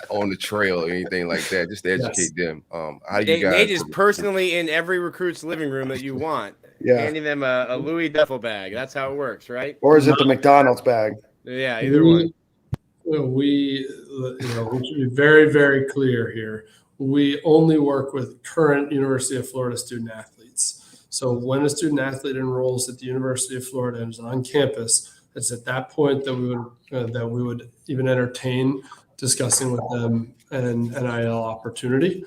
on the trail or anything like that, just to educate them. How do you guys? Nate is personally in every recruit's living room that you want, handing them a Louis duffel bag. That's how it works, right? Or is it the McDonald's bag? Yeah, either one. We should be very, very clear here. We only work with current University of Florida student athletes. So when a student athlete enrolls at the University of Florida and is on campus, It's at that point that we would even entertain discussing with them an NIL opportunity.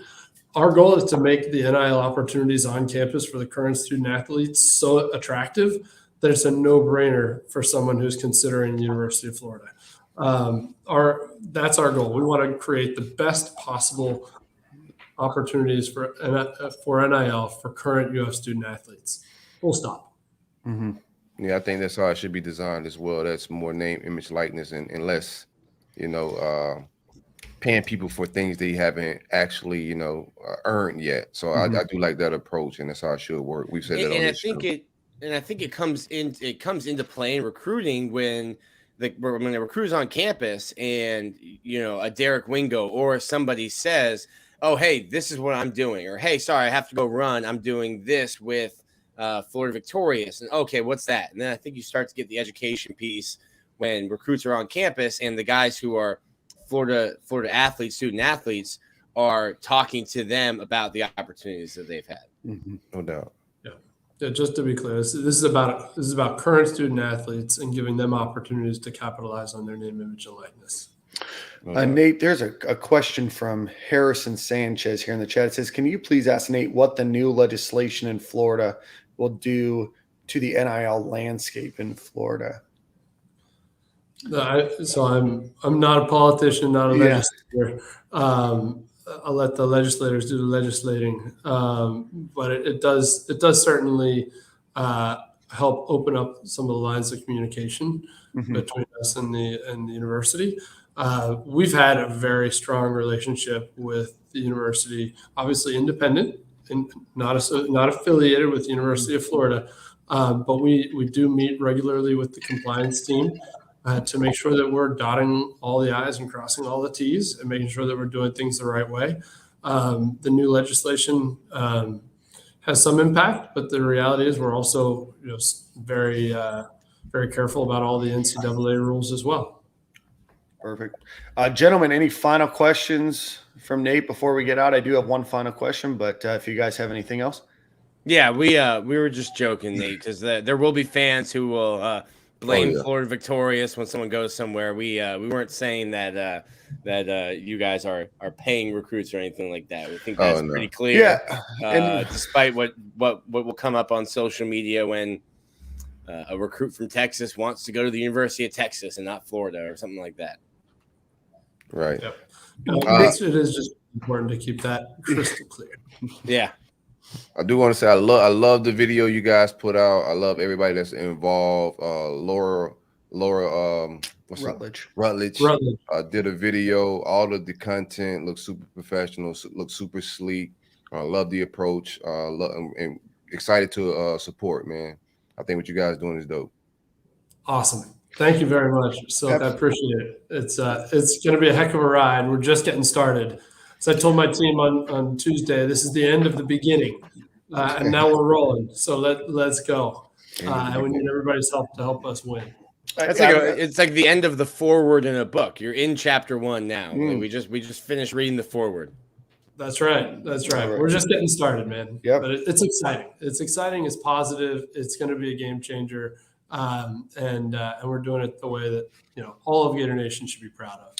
Our goal is to make the NIL opportunities on campus for the current student athletes so attractive that it's a no-brainer for someone who's considering the University of Florida. That's our goal. We want to create the best possible opportunities for NIL for current UF student athletes. Full stop. Mm-hmm. Yeah, I think that's how it should be designed as well. That's more name, image, likeness, and less, paying people for things they haven't actually, earned yet. So Mm-hmm. I do like that approach, and that's how it should work. We've said that on this show. And I think it comes into play in recruiting when the recruiter's on campus and a Derek Wingo or somebody says, "Oh, hey, this is what I'm doing," or "Hey, sorry, I have to go run. I'm doing this with Florida Victorious." And okay, what's that? And then I think you start to get the education piece when recruits are on campus and the guys who are Florida athletes, student athletes, are talking to them about the opportunities that they've had. Mm-hmm. No doubt. Yeah, just to be clear, this is about current student athletes and giving them opportunities to capitalize on their name, image, and likeness. Nate, there's a question from Harrison Sanchez here in the chat. It says, can you please ask Nate what the new legislation in Florida will do to the NIL landscape in Florida? So I'm not a politician, not a legislator. I'll let the legislators do the legislating, but it does certainly help open up some of the lines of communication between us and the university. We've had a very strong relationship with the university, obviously independent and not affiliated with the University of Florida, but we do meet regularly with the compliance team. To make sure that we're dotting all the I's and crossing all the T's and making sure that we're doing things the right way. The new legislation has some impact, but the reality is we're also very, very careful about all the NCAA rules as well. Perfect. Gentlemen, any final questions from Nate before we get out? I do have one final question, but if you guys have anything else. Yeah, we were just joking, Nate, because there will be fans who will blame Florida Victorious when someone goes somewhere. We weren't saying that you guys are paying recruits or anything like that. We think that's pretty clear. Yeah. Despite what will come up on social media when a recruit from Texas wants to go to the University of Texas and not Florida or something like that. Right. Yep. It is just important to keep that crystal clear. Yeah. I do want to say I love the video you guys put out. I love everybody that's involved. Laura Rutledge did a video. All of the content looks super professional, looks super sleek. I love the approach. And excited to support, man. I think what you guys doing is dope. Awesome. Thank you very much. So I appreciate it. It's going to be a heck of a ride. We're just getting started. So I told my team on Tuesday, this is the end of the beginning, and now we're rolling. So let's go. And we need everybody's help to help us win. It's like the end of the foreword in a book. You're in chapter 1 now. Like we just finished reading the foreword. That's right. We're just getting started, man. Yep. But it's exciting. It's exciting. It's positive. It's going to be a game changer, and we're doing it the way that all of Gator Nation should be proud of.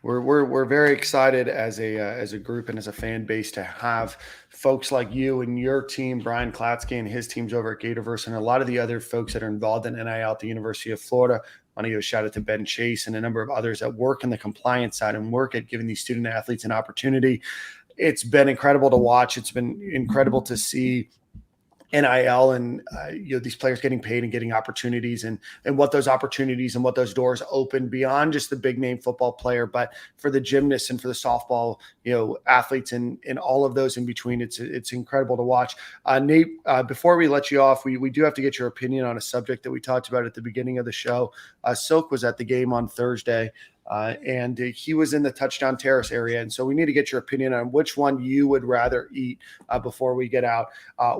We're very excited as a group and as a fan base to have folks like you and your team, Brian Klatsky and his teams over at Gatorverse, and a lot of the other folks that are involved in NIL at the University of Florida. I want to give a shout out to Ben Chase and a number of others that work in the compliance side and work at giving these student athletes an opportunity. It's been incredible to watch. It's been incredible to see NIL and these players getting paid and getting opportunities and what those opportunities and what those doors open beyond just the big name football player, but for the gymnasts and for the softball athletes and all of those in between. It's incredible to watch. Nate, before we let you off, we do have to get your opinion on a subject that we talked about at the beginning of the show. Silk was at the game on Thursday. And he was in the touchdown terrace area. And so we need to get your opinion on which one you would rather eat before we get out.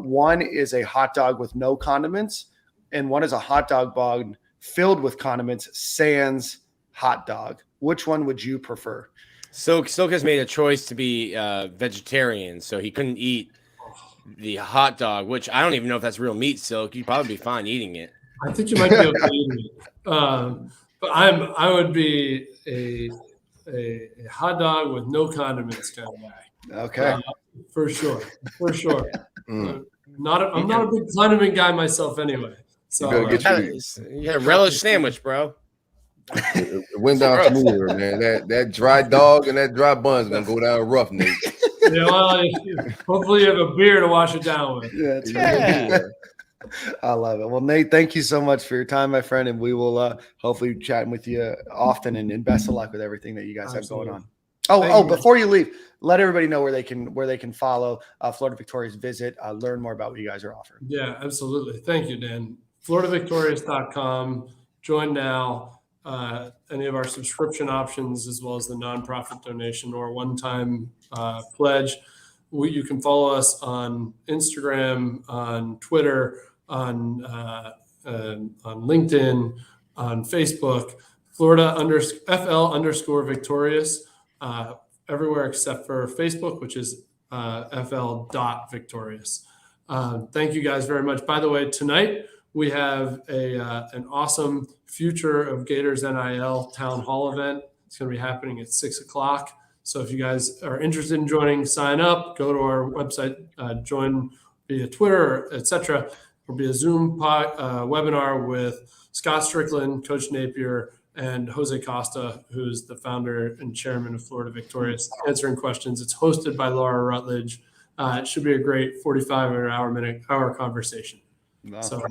One is a hot dog with no condiments, and one is a hot dog bun filled with condiments, sans hot dog. Which one would you prefer? Silk has made a choice to be vegetarian, so he couldn't eat the hot dog, which I don't even know if that's real meat, Silk. You'd probably be fine eating it. I think you might be able to eat it. But I would be a hot dog with no condiments kind of guy. Okay. For sure. Mm. I'm not a big condiment guy myself anyway. So You better get You got a relish sandwich, bro. It went down smoother, man. That dry dog and that dry bun's gonna go down rough, Nate. yeah, well, hopefully you have a beer to wash it down with. Yeah, that's Yeah. right. I love it. Well, Nate, thank you so much for your time, my friend, and we will hopefully be chatting with you often. And best of luck with everything that you guys have going on. Oh, before you leave, let everybody know where they can follow Florida Victorious, visit, learn more about what you guys are offering. Yeah, absolutely. Thank you, Dan. FloridaVictorious.com. Join now. Any of our subscription options, as well as the nonprofit donation or one-time pledge. You can follow us on Instagram, on Twitter, on LinkedIn, on Facebook, FL_Victorious, everywhere except for Facebook, which is FL.Victorious. Thank you guys very much. By the way, tonight we have an awesome Future of Gators NIL town hall event. It's going to be happening at 6:00. So if you guys are interested in joining, sign up, go to our website, join via Twitter, etc. There'll be a Zoom webinar with Scott Strickland, Coach Napier, and Jose Costa, who's the founder and chairman of Florida Victorious, answering questions. It's hosted by Laura Rutledge. It should be a great 45 hour conversation. Wow. So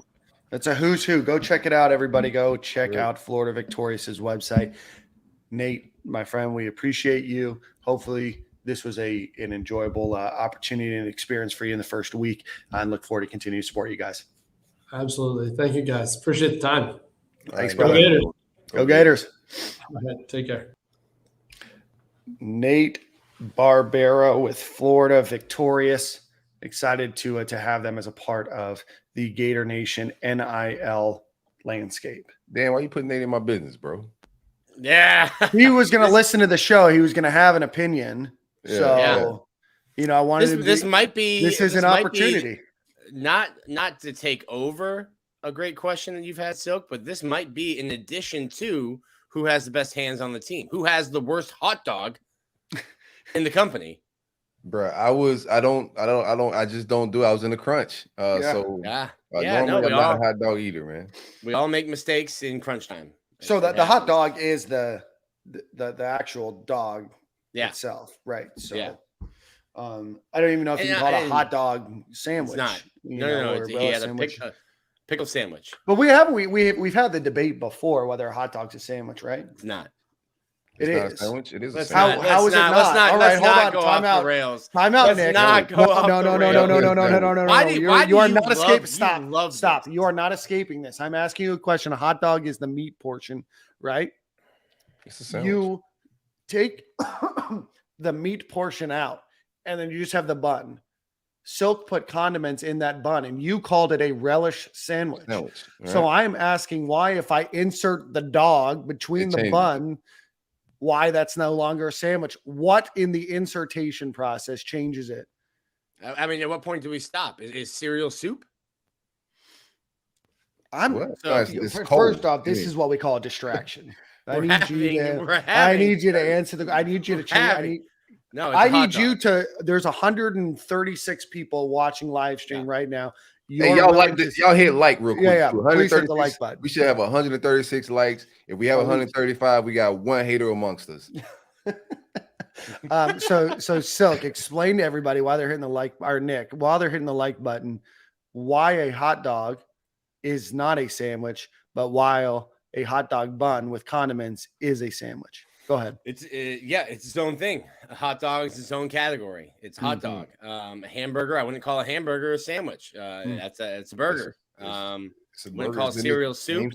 it's a who's who. Go check it out, everybody. Go check out Florida Victorious's website. Nate, my friend, we appreciate you. Hopefully this was an enjoyable opportunity and experience for you in the first week, and look forward to continue to support you guys. Absolutely. Thank you, guys. Appreciate the time. Thanks, Go brother. Gators. Go Gators. Go ahead. Take care. Nate Barbera with Florida Victorious. Excited to have them as a part of the Gator Nation NIL landscape. Dan, why you putting Nate in my business, bro? Yeah. He was going to listen to the show. He was going to have an opinion. So, I wanted this might be an opportunity. Not to take over a great question that you've had, Silk, but this might be in addition to who has the best hands on the team, who has the worst hot dog in the company. Bro, I just don't do it. I was in a crunch. So we I'm not a hot dog eater, man. We all make mistakes in crunch time. So the hot dog is the actual dog itself, right? So I don't even know if you can call it a hot dog sandwich. It's not. No. He had a pickle sandwich. But we've had the debate before whether a hot dog's a sandwich, right? It's not. It is. Not a sandwich. It is a sandwich. How is it not? All right, hold on. Time out. Rails. Time out, Nick. No. You are not escaping. Stop. You are not escaping this. I'm asking you a question. A hot dog is the meat portion, right? It's a sandwich. You take the meat portion out, and then you just have the bun. Silk put condiments in that bun, and you called it a relish sandwich. Right. So I'm asking why, if I insert the dog between the bun, why that's no longer a sandwich. What in the insertion process changes it? I mean, at what point do we stop? Is cereal soup? First off, this is what we call a distraction. I need you to answer the. I need you to change. I need you to. There's 136 people watching live stream right now. Hey, y'all like this? Y'all hit like real quick. Yeah. Please hit the like button. We should have 136 likes. If we have 135, we got one hater amongst us. So Silk, explain to everybody why they're hitting the like, or Nick, while they're hitting the like button, why a hot dog is not a sandwich, but while a hot dog bun with condiments is a sandwich. Go ahead. It's its own thing. A hot dog is its own category. It's hot dog. A hamburger, I wouldn't call a hamburger a sandwich. It's a burger. Wouldn't call cereal soup.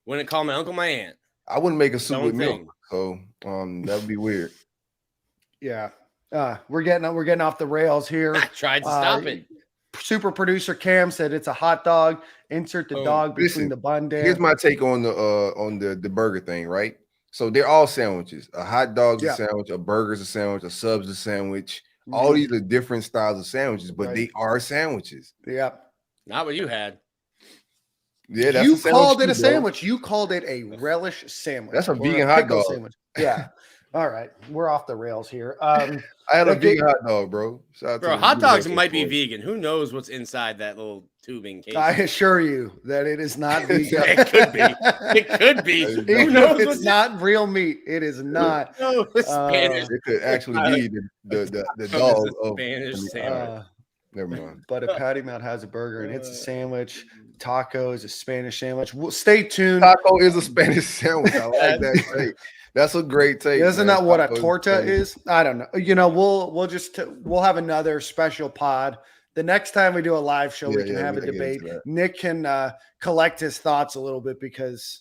Wouldn't call my uncle my aunt. I wouldn't make a soup with milk. So that would be weird. Yeah. We're getting off the rails here. I tried to stop it. Super producer Cam said it's a hot dog. Insert the dog between the bun. Here's my take on the burger thing, right? So they're all sandwiches. A hot dog's a sandwich, a burger's a sandwich, a sub's a sandwich. All these are different styles of sandwiches, but they are sandwiches. Yeah. Not what you had. Yeah, that's you a sandwich called it too, a bro. sandwich. You called it a relish sandwich. That's a or vegan hot pickle dog. sandwich. Yeah. All right, we're off the rails here. I had a that ga- vegan hot dog, bro. Shout out Bro, to hot dogs Universal might be Sports. vegan. Who knows what's inside that little tubing case? I assure you that it is not vegan. It could be. It could be. Who Who Even knows if what's it's not real meat, it is not. no, Spanish. It could actually be the It's dog a of Spanish sandwich. never mind. But if Patty Melt has a burger and it's a sandwich, taco is a Spanish sandwich. Well, stay tuned. Taco is a Spanish sandwich. I like that take. That's a great take. Isn't man. that what a Taco torta Spanish. is? I don't know. You know, we'll have another special pod. The next time we do a live show, we can have a gotta get debate. into that. Nick can collect his thoughts a little bit because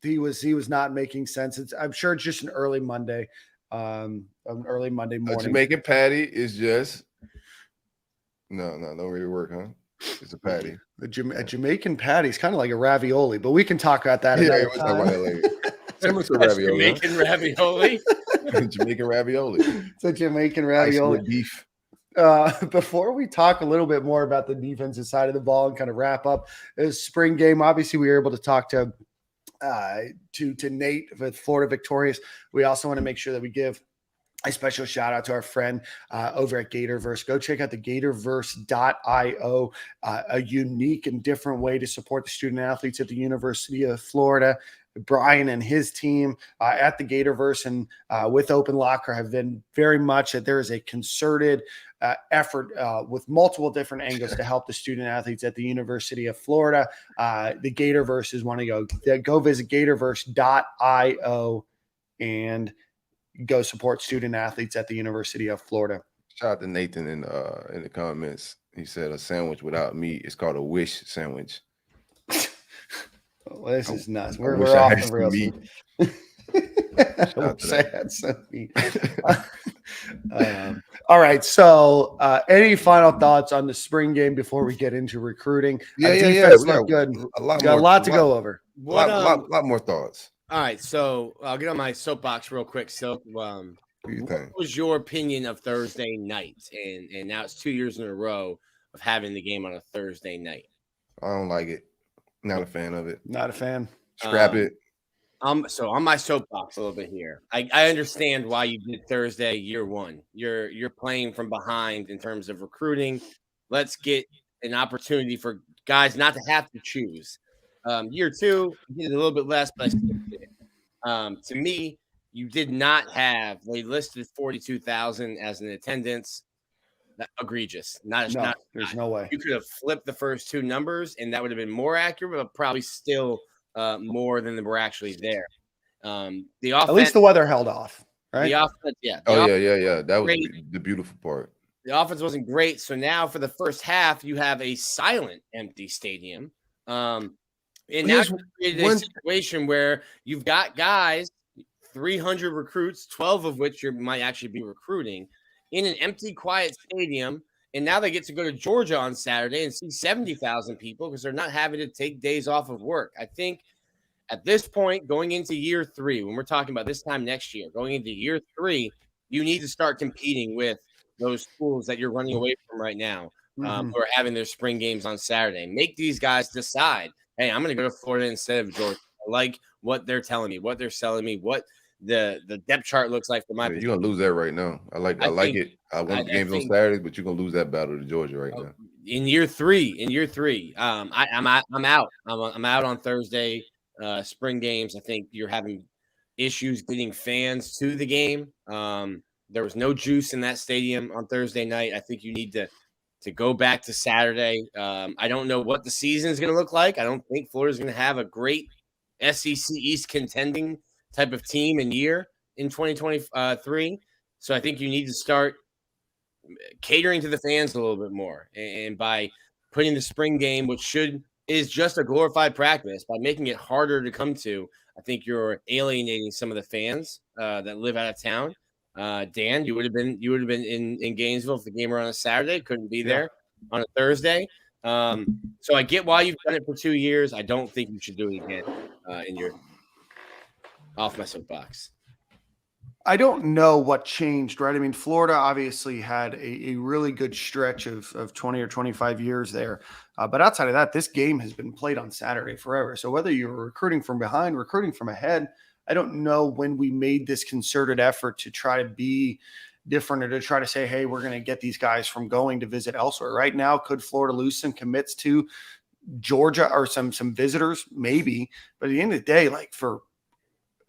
he was not making sense. I'm sure it's just an early Monday A morning. Jamaican patty is just no, don't really work, huh? It's a patty. A Jamaican patty is kind of like a ravioli, but we can talk about that Yeah, another we'll talk about time. that later. Similar to That's ravioli. Jamaican ravioli. Huh? Jamaican ravioli. It's a Jamaican Ice ravioli. with beef. Before we talk a little bit more about the defensive side of the ball and kind of wrap up this spring game, obviously we were able to talk to Nate with Florida Victorious. We also want to make sure that we give a special shout out to our friend over at Gatorverse. Go check out the Gatorverse.io, a unique and different way to support the student athletes at the University of Florida. Brian and his team at the Gatorverse and with Open Locker have been very much that there is a concerted effort with multiple different angles to help the student athletes at the University of Florida. The Gatorverse is one to go visit Gatorverse.io and go support student athletes at the University of Florida. Shout out to Nathan in the comments. He said a sandwich without meat is called a wish sandwich. Well, this is nuts. I We're wish I off had the some rails. meat. I wish I had some meat. All right. So, any final thoughts on the spring game before we get into recruiting? Defense looked good. Got a lot to go over. Lot more thoughts. All right, so I'll get on my soapbox real quick. So, What do you think? what was your opinion of Thursday night? And now it's 2 years in a row of having the game on a Thursday night. I don't like it. Not a fan of it. Not a fan. Scrap it. So on my soapbox a little bit here. I understand why you did Thursday year one. You're playing from behind in terms of recruiting. Let's get an opportunity for guys not to have to choose. Year two, you did a little bit less, but I still did it. To me, you did not have. They listed 42,000 as an attendance. Egregious. Not. There's no way. You could have flipped the first two numbers, and that would have been more accurate, but probably still more than were actually there. The offense, At least the weather held off, right? The offense, yeah. Oh yeah. That was Great. the beautiful part. The offense wasn't great, so now for the first half, you have a silent, empty stadium. And now you created a situation where you've got guys, 300 recruits, 12 of which you might actually be recruiting, in an empty, quiet stadium. And now they get to go to Georgia on Saturday and see 70,000 people because they're not having to take days off of work. I think at this point, going into year three, when we're talking about this time next year, going into year three, you need to start competing with those schools that you're running away from right now, who are having their spring games on Saturday. Make these guys decide, hey, I'm going to go to Florida instead of Georgia. I like what they're telling me, what they're selling me, what the depth chart looks like for my You're gonna lose that right now. I like it. I want the games on Saturdays, but you're gonna lose that battle to Georgia right now. In year three, I'm out. I'm out on Thursday. Spring games. I think you're having issues getting fans to the game. There was no juice in that stadium on Thursday night. I think you need to go back to Saturday. I don't know what the season is going to look like. I don't think Florida's going to have a great SEC East contending type of team and year in 2023. So I think you need to start catering to the fans a little bit more. And by putting the spring game, which is just a glorified practice, by making it harder to come to, I think you're alienating some of the fans that live out of town. Dan, you would have been in Gainesville if the game were on a Saturday. Couldn't be there on a Thursday. So I get why you've done it for 2 years. I don't think you should do it again in your off my soapbox. I don't know what changed, right? I mean, Florida obviously had a really good stretch of 20 or 25 years there. But outside of that, this game has been played on Saturday forever. So whether you're recruiting from behind, recruiting from ahead, I don't know when we made this concerted effort to try to be different or to try to say, hey, we're going to get these guys from going to visit elsewhere. Right now, could Florida lose some commits to Georgia or some visitors? Maybe. But at the end of the day, like for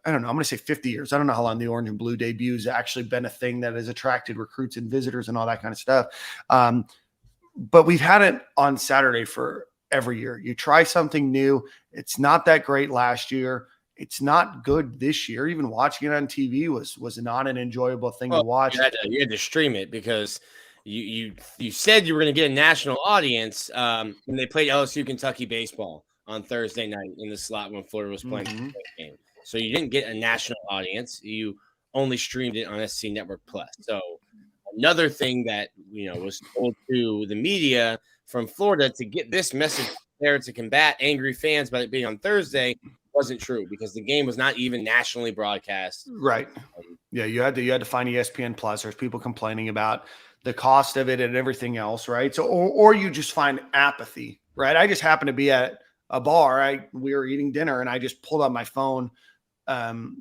I don't know, I'm going to say 50 years. I don't know how long the orange and blue debut has actually been a thing that has attracted recruits and visitors and all that kind of stuff. But we've had it on Saturday for every year. You try something new. It's not that great last year. It's not good this year. Even watching it on TV was not an enjoyable thing to watch. You had to stream it because you said you were going to get a national audience when they played LSU Kentucky baseball on Thursday night in the slot when Florida was playing the game. So you didn't get a national audience. You only streamed it on SC Network Plus. So another thing that was told to the media from Florida to get this message there to combat angry fans about it being on Thursday wasn't true because the game was not even nationally broadcast. Right. Yeah, you had to find ESPN Plus. There's people complaining about the cost of it and everything else, right? So or you just find apathy, right? I just happened to be at a bar. We were eating dinner and I just pulled out my phone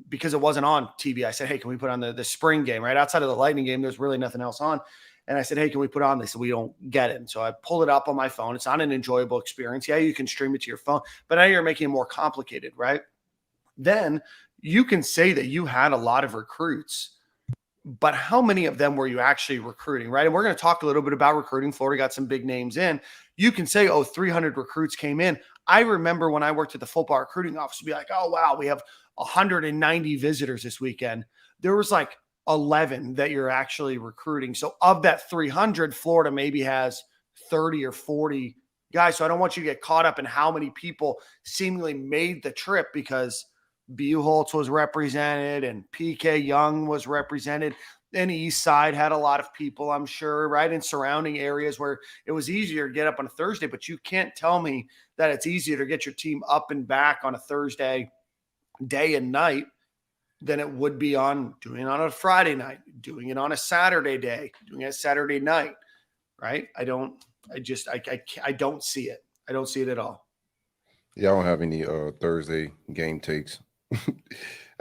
because it wasn't on TV. I said, hey, can we put on the spring game, right? Outside of the Lightning game, there's really nothing else on. And I said, hey, can we put on this? We don't get it. And so I pulled it up on my phone. It's not an enjoyable experience. Yeah, you can stream it to your phone, but now you're making it more complicated, right? Then you can say that you had a lot of recruits, but how many of them were you actually recruiting, right? And we're going to talk a little bit about recruiting. Florida got some big names in. You can say, 300 recruits came in. I remember when I worked at the football recruiting office, be like, oh, wow, we have 190 visitors this weekend. There was like 11 that you're actually recruiting. So of that 300, Florida maybe has 30 or 40 guys. So I don't want you to get caught up in how many people seemingly made the trip because Buholtz was represented and PK Young was represented. And East Side had a lot of people, I'm sure, right, in surrounding areas where it was easier to get up on a Thursday. But you can't tell me that it's easier to get your team up and back on a Thursday day and night than it would be doing it on a Friday night, doing it on a Saturday day, doing it Saturday night, right? I don't see it. I don't see it at all. Yeah, I don't have any Thursday game takes.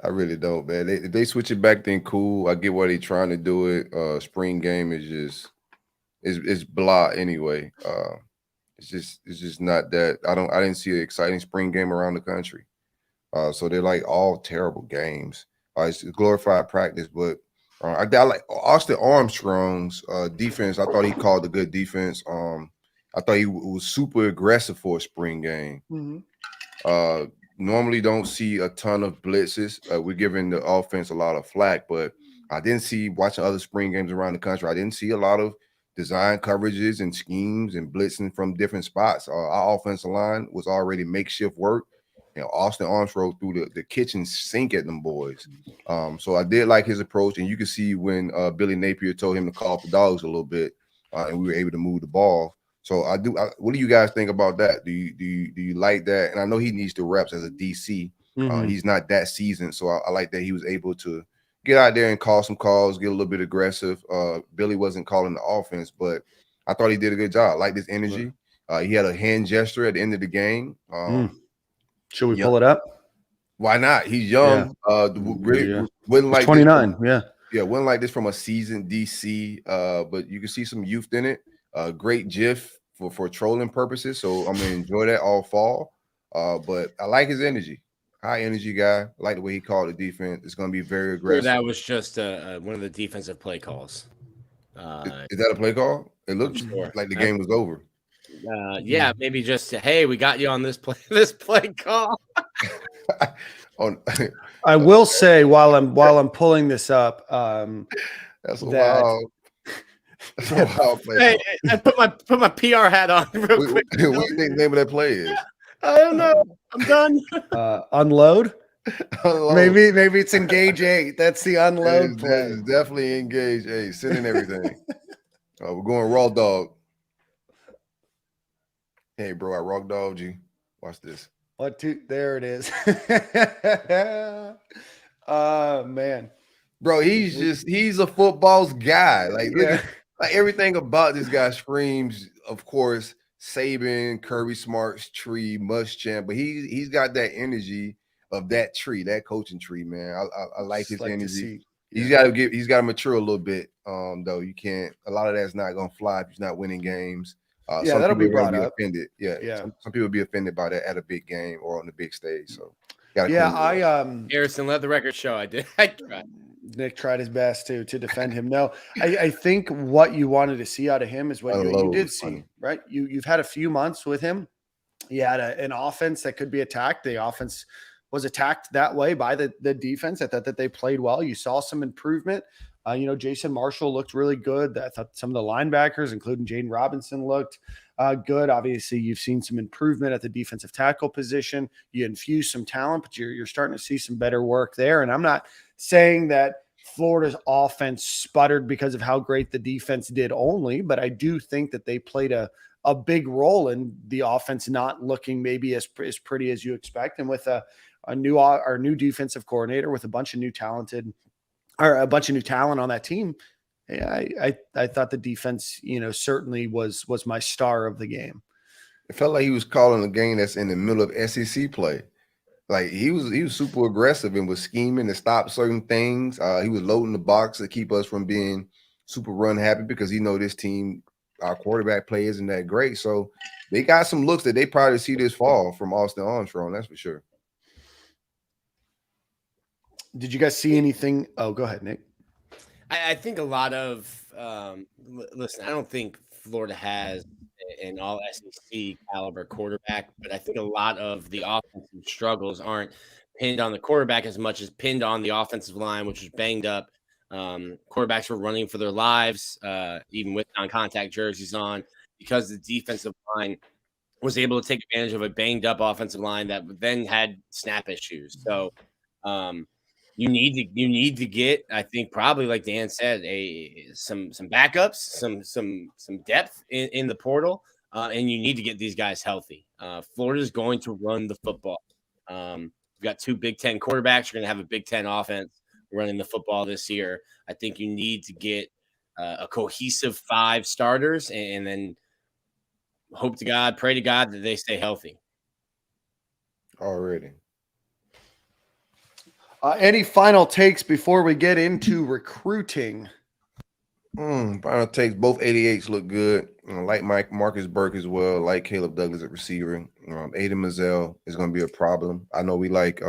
I really don't, man. They switch it back, then cool. I get why they're trying to do it. Spring game is just it's blah anyway. It's just not that. I didn't see an exciting spring game around the country. So they're like all terrible games. It's glorified practice, but I like Austin Armstrong's defense. I thought he called a good defense. I thought he was super aggressive for a spring game. Mm-hmm. Normally don't see a ton of blitzes. We're giving the offense a lot of flack, but I didn't see, watching other spring games around the country, I didn't see a lot of design coverages and schemes and blitzing from different spots. Our offensive line was already makeshift work. Austin Armstrong threw the kitchen sink at them boys. So I did like his approach, and you can see when Billy Napier told him to call up the dogs a little bit, and we were able to move the ball. So what do you guys think about that? Do you like that? And I know he needs the reps as a DC. Mm-hmm. He's not that seasoned, so I like that he was able to get out there and call some calls, get a little bit aggressive. Billy wasn't calling the offense, but I thought he did a good job. I like this energy. He had a hand gesture at the end of the game. Should we pull it up? Why not? He's young. Wasn't like 29. Yeah, wasn't like this from a seasoned DC. But you can see some youth in it. Great GIF for trolling purposes. So I'm gonna enjoy that all fall. But I like his energy. High energy guy. I like the way he called the defense. It's gonna be very aggressive. That was just one of the defensive play calls. Is that a play call? It looked like the game was over. Yeah, maybe just hey, we got you on this play call. I will say while I'm pulling this up, that's a wild. That's a wild play. Hey, I put my PR hat on real quick. What do you think the name of that play is? I don't know. I'm done. Unload. Maybe it's engage 8. That's the unload play. That is definitely engage 8. Sending everything. We're going raw dog. Hey, bro, I raw dogged you. Watch this. There it is. Man. Bro, he's a football's guy. Like, look Yeah. at like everything about this guy screams, of course, Saban, Kirby Smart's tree, Muschamp, but he's got that energy of that tree, that coaching tree, man. I like Just his like to energy. see. He's Yeah. got to mature a little bit. Though you can't. A lot of that's not gonna fly if he's not winning games. Yeah, Some that'll people be are gonna brought be up. offended. Yeah, Yeah. Some people be offended by that at a big game or on the big stage. So gotta Yeah, clean it up. Harrison, let the record show I did. I tried. Nick tried his best to defend him. No, I think what you wanted to see out of him is what you Unload did was see, funny. right? You've had a few months with him. You had an offense that could be attacked. The offense was attacked that way by the defense. I thought that they played well. You saw some improvement. Jason Marshall looked really good. I thought some of the linebackers, including Jaden Robinson, looked good. Obviously, you've seen some improvement at the defensive tackle position. You infuse some talent, but you're starting to see some better work there. And I'm not saying that Florida's offense sputtered because of how great the defense did only, but I do think that they played a big role in the offense not looking maybe as pretty as you expect. And with our new defensive coordinator with a bunch of new talent on that team, I thought the defense, certainly was my star of the game. It felt like he was calling a game that's in the middle of SEC play. Like he was super aggressive and was scheming to stop certain things. He was loading the box to keep us from being super run happy because this team, our quarterback play isn't that great. So they got some looks that they probably see this fall from Austin Armstrong. That's for sure. Did you guys see anything? Oh, go ahead, Nick. I think a lot of listen, I don't think Florida has an all SEC caliber quarterback, but I think a lot of the offensive struggles aren't pinned on the quarterback as much as pinned on the offensive line, which was banged up. Quarterbacks were running for their lives, even with non-contact jerseys on, because the defensive line was able to take advantage of a banged up offensive line that then had snap issues. So you need to get, I think, probably like Dan said, some backups, some depth in the portal, and you need to get these guys healthy. Florida's going to run the football. We've got 2 Big Ten quarterbacks. You're going to have a Big Ten offense running the football this year. I think you need to get a cohesive 5 starters, and then hope to God, pray to God that they stay healthy. Already. Any final takes before we get into recruiting? Final takes. Both 88s look good. Like Marcus Burke as well. Like Caleb Douglas at receiver. Aiden Mazzell is going to be a problem. I know we like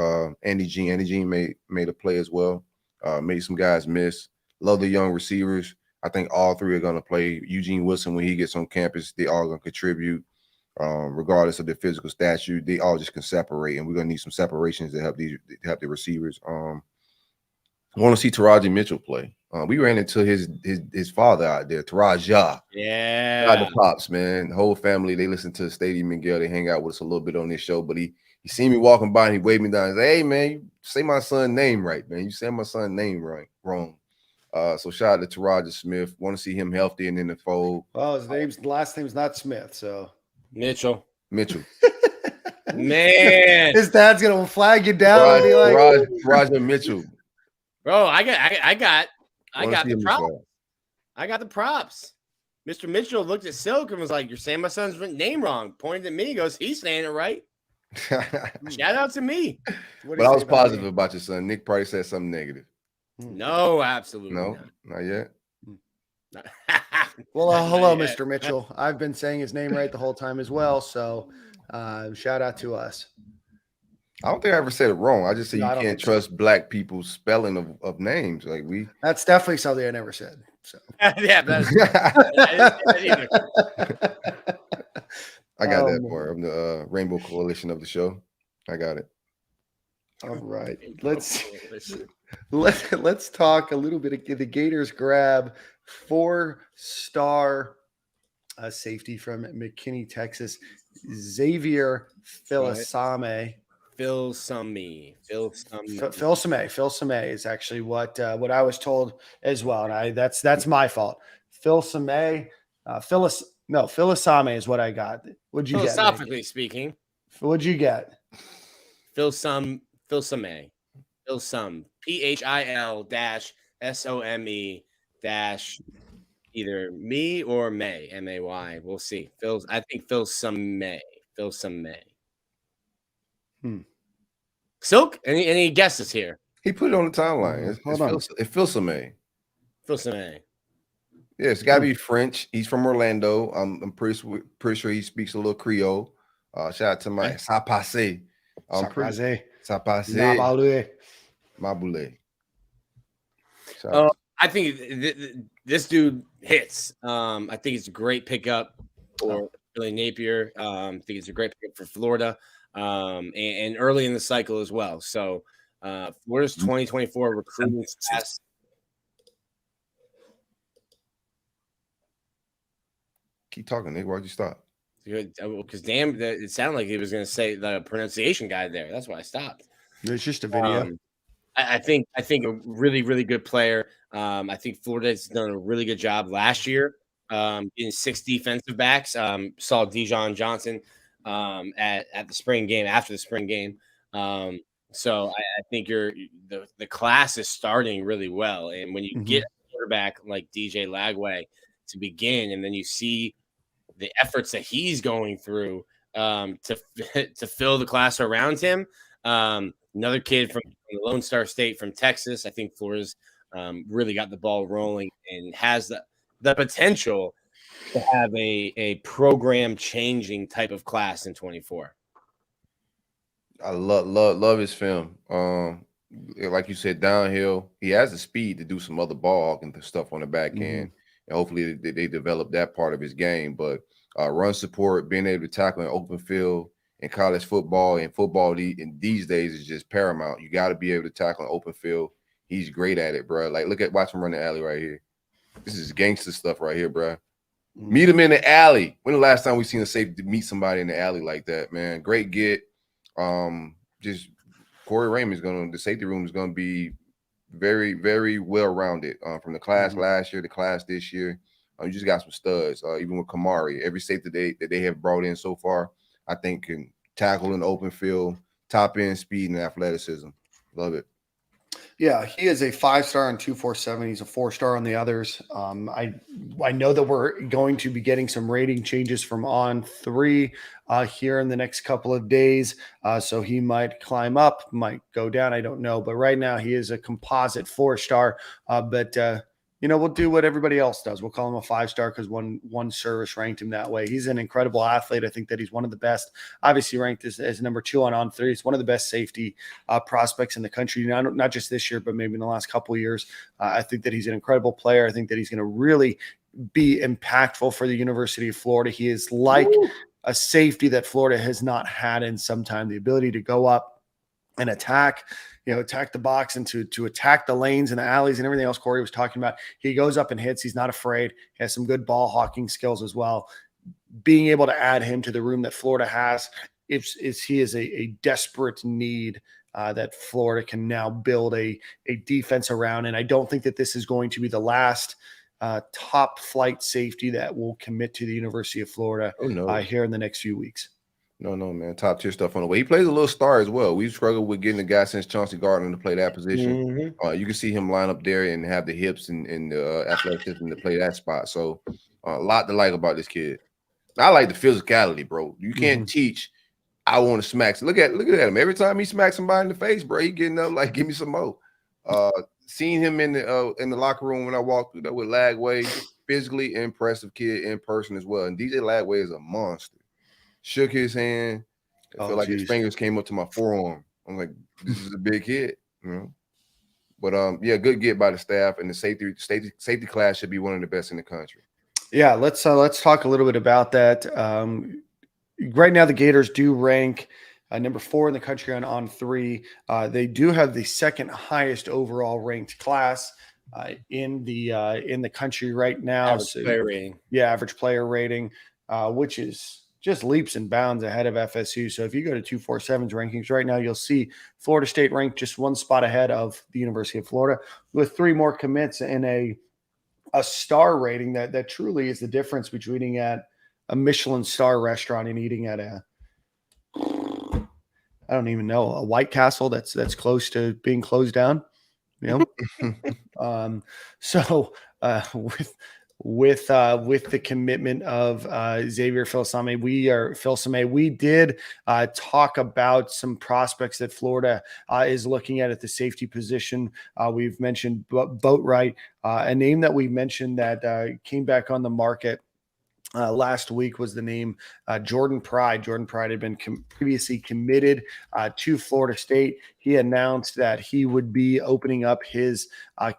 Andy Jean. Andy Jean made a play as well. Made some guys miss. Love the young receivers. I think all 3 are going to play. Eugene Wilson, when he gets on campus, they all going to contribute. Regardless of their physical stature, they all just can separate, and we're gonna need some separations to help the receivers. I want to see Taraji Mitchell play. We ran into his father out there, Taraja. Yeah, the pops, man. The whole family, they listen to the Stadium Miguel. They hang out with us a little bit on this show, but he seen me walking by and he waved me down and said, "Hey, man, you say my son's name right, man. You say my son's name wrong." So shout out to Taraja Smith. Want to see him healthy and in the fold. Well, his last name's not Smith, so Mitchell. Man, his dad's gonna flag you down and be like, Roger Mitchell. Bro, I got the props. Fall. I got the props. Mr. Mitchell looked at Silk and was like, "You're saying my son's name wrong." Pointed at me, he goes, "He's saying it right." Shout out to me. But I was positive about your son. Nick probably said something negative. No, absolutely not yet. Well, hello, Mr. Mitchell. I've been saying his name right the whole time as well. So shout out to us. I don't think I ever said it wrong. I just said you can't trust Black people's spelling of names. Like that's definitely something I never said. So yeah, I got that part. I'm the Rainbow Coalition of the show. I got it. All right. Let's talk a little bit of the Gators grab 4-star safety from McKinney, Texas, Xavier Filsaime. Filsaime is actually what I was told as well, and that's my fault. Filsaime is what I got. What'd you get? Philosophically speaking, What'd you get? Filsaime. Filsaime, PHIL-SOME dash either me or May, M-A-Y. We'll see. I think Filsaime. Silk, any guesses here? He put it on the timeline. Hold on. It feels some May. Filsaime. Yeah, it's got to be French. He's from Orlando. I'm pretty sure he speaks a little Creole. Shout out to my Ça passe. Ça passe. Maboule. I think this dude hits. I think it's a great pickup for Billy Napier. I think it's a great pickup for Florida, and early in the cycle as well. So, Florida's 2024 recruiting class. Keep talking, Nick. Why'd you stop? Because damn, it sounded like he was going to say the pronunciation guy there. That's why I stopped. It's just a video. I think a really, really good player. I think Florida's done a really good job last year getting 6 defensive backs. Saw Dijon Johnson at the spring game, after the spring game. So I think the class is starting really well. And when you get a quarterback like DJ Lagway to begin, and then you see the efforts that he's going through to fill the class around him. Another kid from the Lone Star State from Texas. I think Florida's really got the ball rolling and has the potential to have a program changing type of class in 24. I love his film. Like you said, downhill. He has the speed to do some other ball hawking stuff on the back end. And hopefully they develop that part of his game. But run support, being able to tackle an open field in college football and football in these days is just paramount. You got to be able to tackle an open field. He's great at it, bro. Like, watch him run the alley right here. This is gangster stuff right here, bro. Meet him in the alley. When the last time we seen a safety meet somebody in the alley like that, man? Great get. Just Corey Raymond's the safety room is gonna be very, very well rounded. From the class last year, the class this year. You just got some studs. Even with Kamari, every safety that they have brought in so far, I think can tackle in the open field, top end speed and athleticism. Love it. Yeah, he is a 5-star on 247. He's a 4-star on the others. I know that we're going to be getting some rating changes from On3 here in the next couple of days. So he might climb up, might go down. I don't know. But right now he is a composite 4-star. We'll do what everybody else does. We'll call him a 5-star because one service ranked him that way. He's an incredible athlete. I think that he's one of the best, obviously ranked as number 2 on 3. He's one of the best safety prospects in the country, not just this year, but maybe in the last couple of years. I think that he's an incredible player. I think that he's going to really be impactful for the University of Florida. He is like a safety that Florida has not had in some time, the ability to go up and attack the box and to attack the lanes and the alleys and everything else Corey was talking about. He goes up and hits. He's not afraid. He has some good ball hawking skills as well. Being able to add him to the room that Florida has, he is a desperate need that Florida can now build a defense around. And I don't think that this is going to be the last top flight safety that will commit to the University of Florida here in the next few weeks. No, man. Top tier stuff on the way. He plays a little star as well. We've struggled with getting a guy since Chauncey Gardner to play that position. You can see him line up there and have the hips and the athleticism to play that spot. So a lot to like about this kid. I like the physicality, bro. You can't teach. I want to smack. Look at him. Every time he smacks somebody in the face, bro, he getting up like, give me some more. Seeing him in the locker room when I walked through that with Lagway, physically impressive kid in person as well. And DJ Lagway is a monster. Shook his hand. I feel like his fingers came up to my forearm. I'm like, this is a big kid, But good get by the staff, and the safety class should be one of the best in the country. Yeah, let's talk a little bit about that. Right now, the Gators do rank number 4 in the country on 3. They do have the second highest overall ranked class in the country right now. Average player rating, which is just leaps and bounds ahead of FSU. So if you go to 247's rankings right now, you'll see Florida State ranked just 1 spot ahead of the University of Florida with 3 more commits and a star rating that truly is the difference between eating at a Michelin star restaurant and eating at I don't even know, a White Castle that's close to being closed down. So with the commitment of Xavier Filsaime, we did talk about some prospects that Florida is looking at the safety position. We've mentioned Boatwright, a name that we mentioned that came back on the market last week was the name Jordan Pride. Jordan Pride had been previously committed to Florida State. He announced that he would be opening up his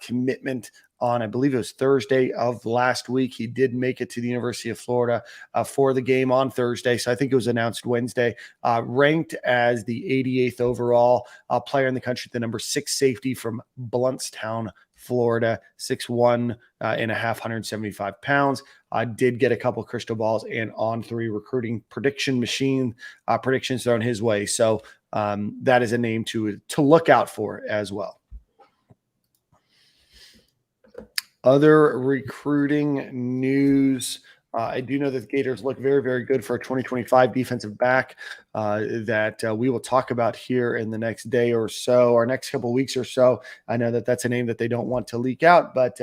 commitment on, I believe it was Thursday of last week. He did make it to the University of Florida for the game on Thursday. So I think it was announced Wednesday. Ranked as the 88th overall player in the country, the number 6 safety from Bluntstown, Florida, 6'1" and a half, 175 pounds. Did get a couple crystal balls and On3 recruiting prediction machine predictions thrown his way. So that is a name to look out for as well. Other recruiting news. I do know that the Gators look very, very good for a 2025 defensive back that we will talk about here in the next day or so, or next couple of weeks or so. I know that that's a name that they don't want to leak out, but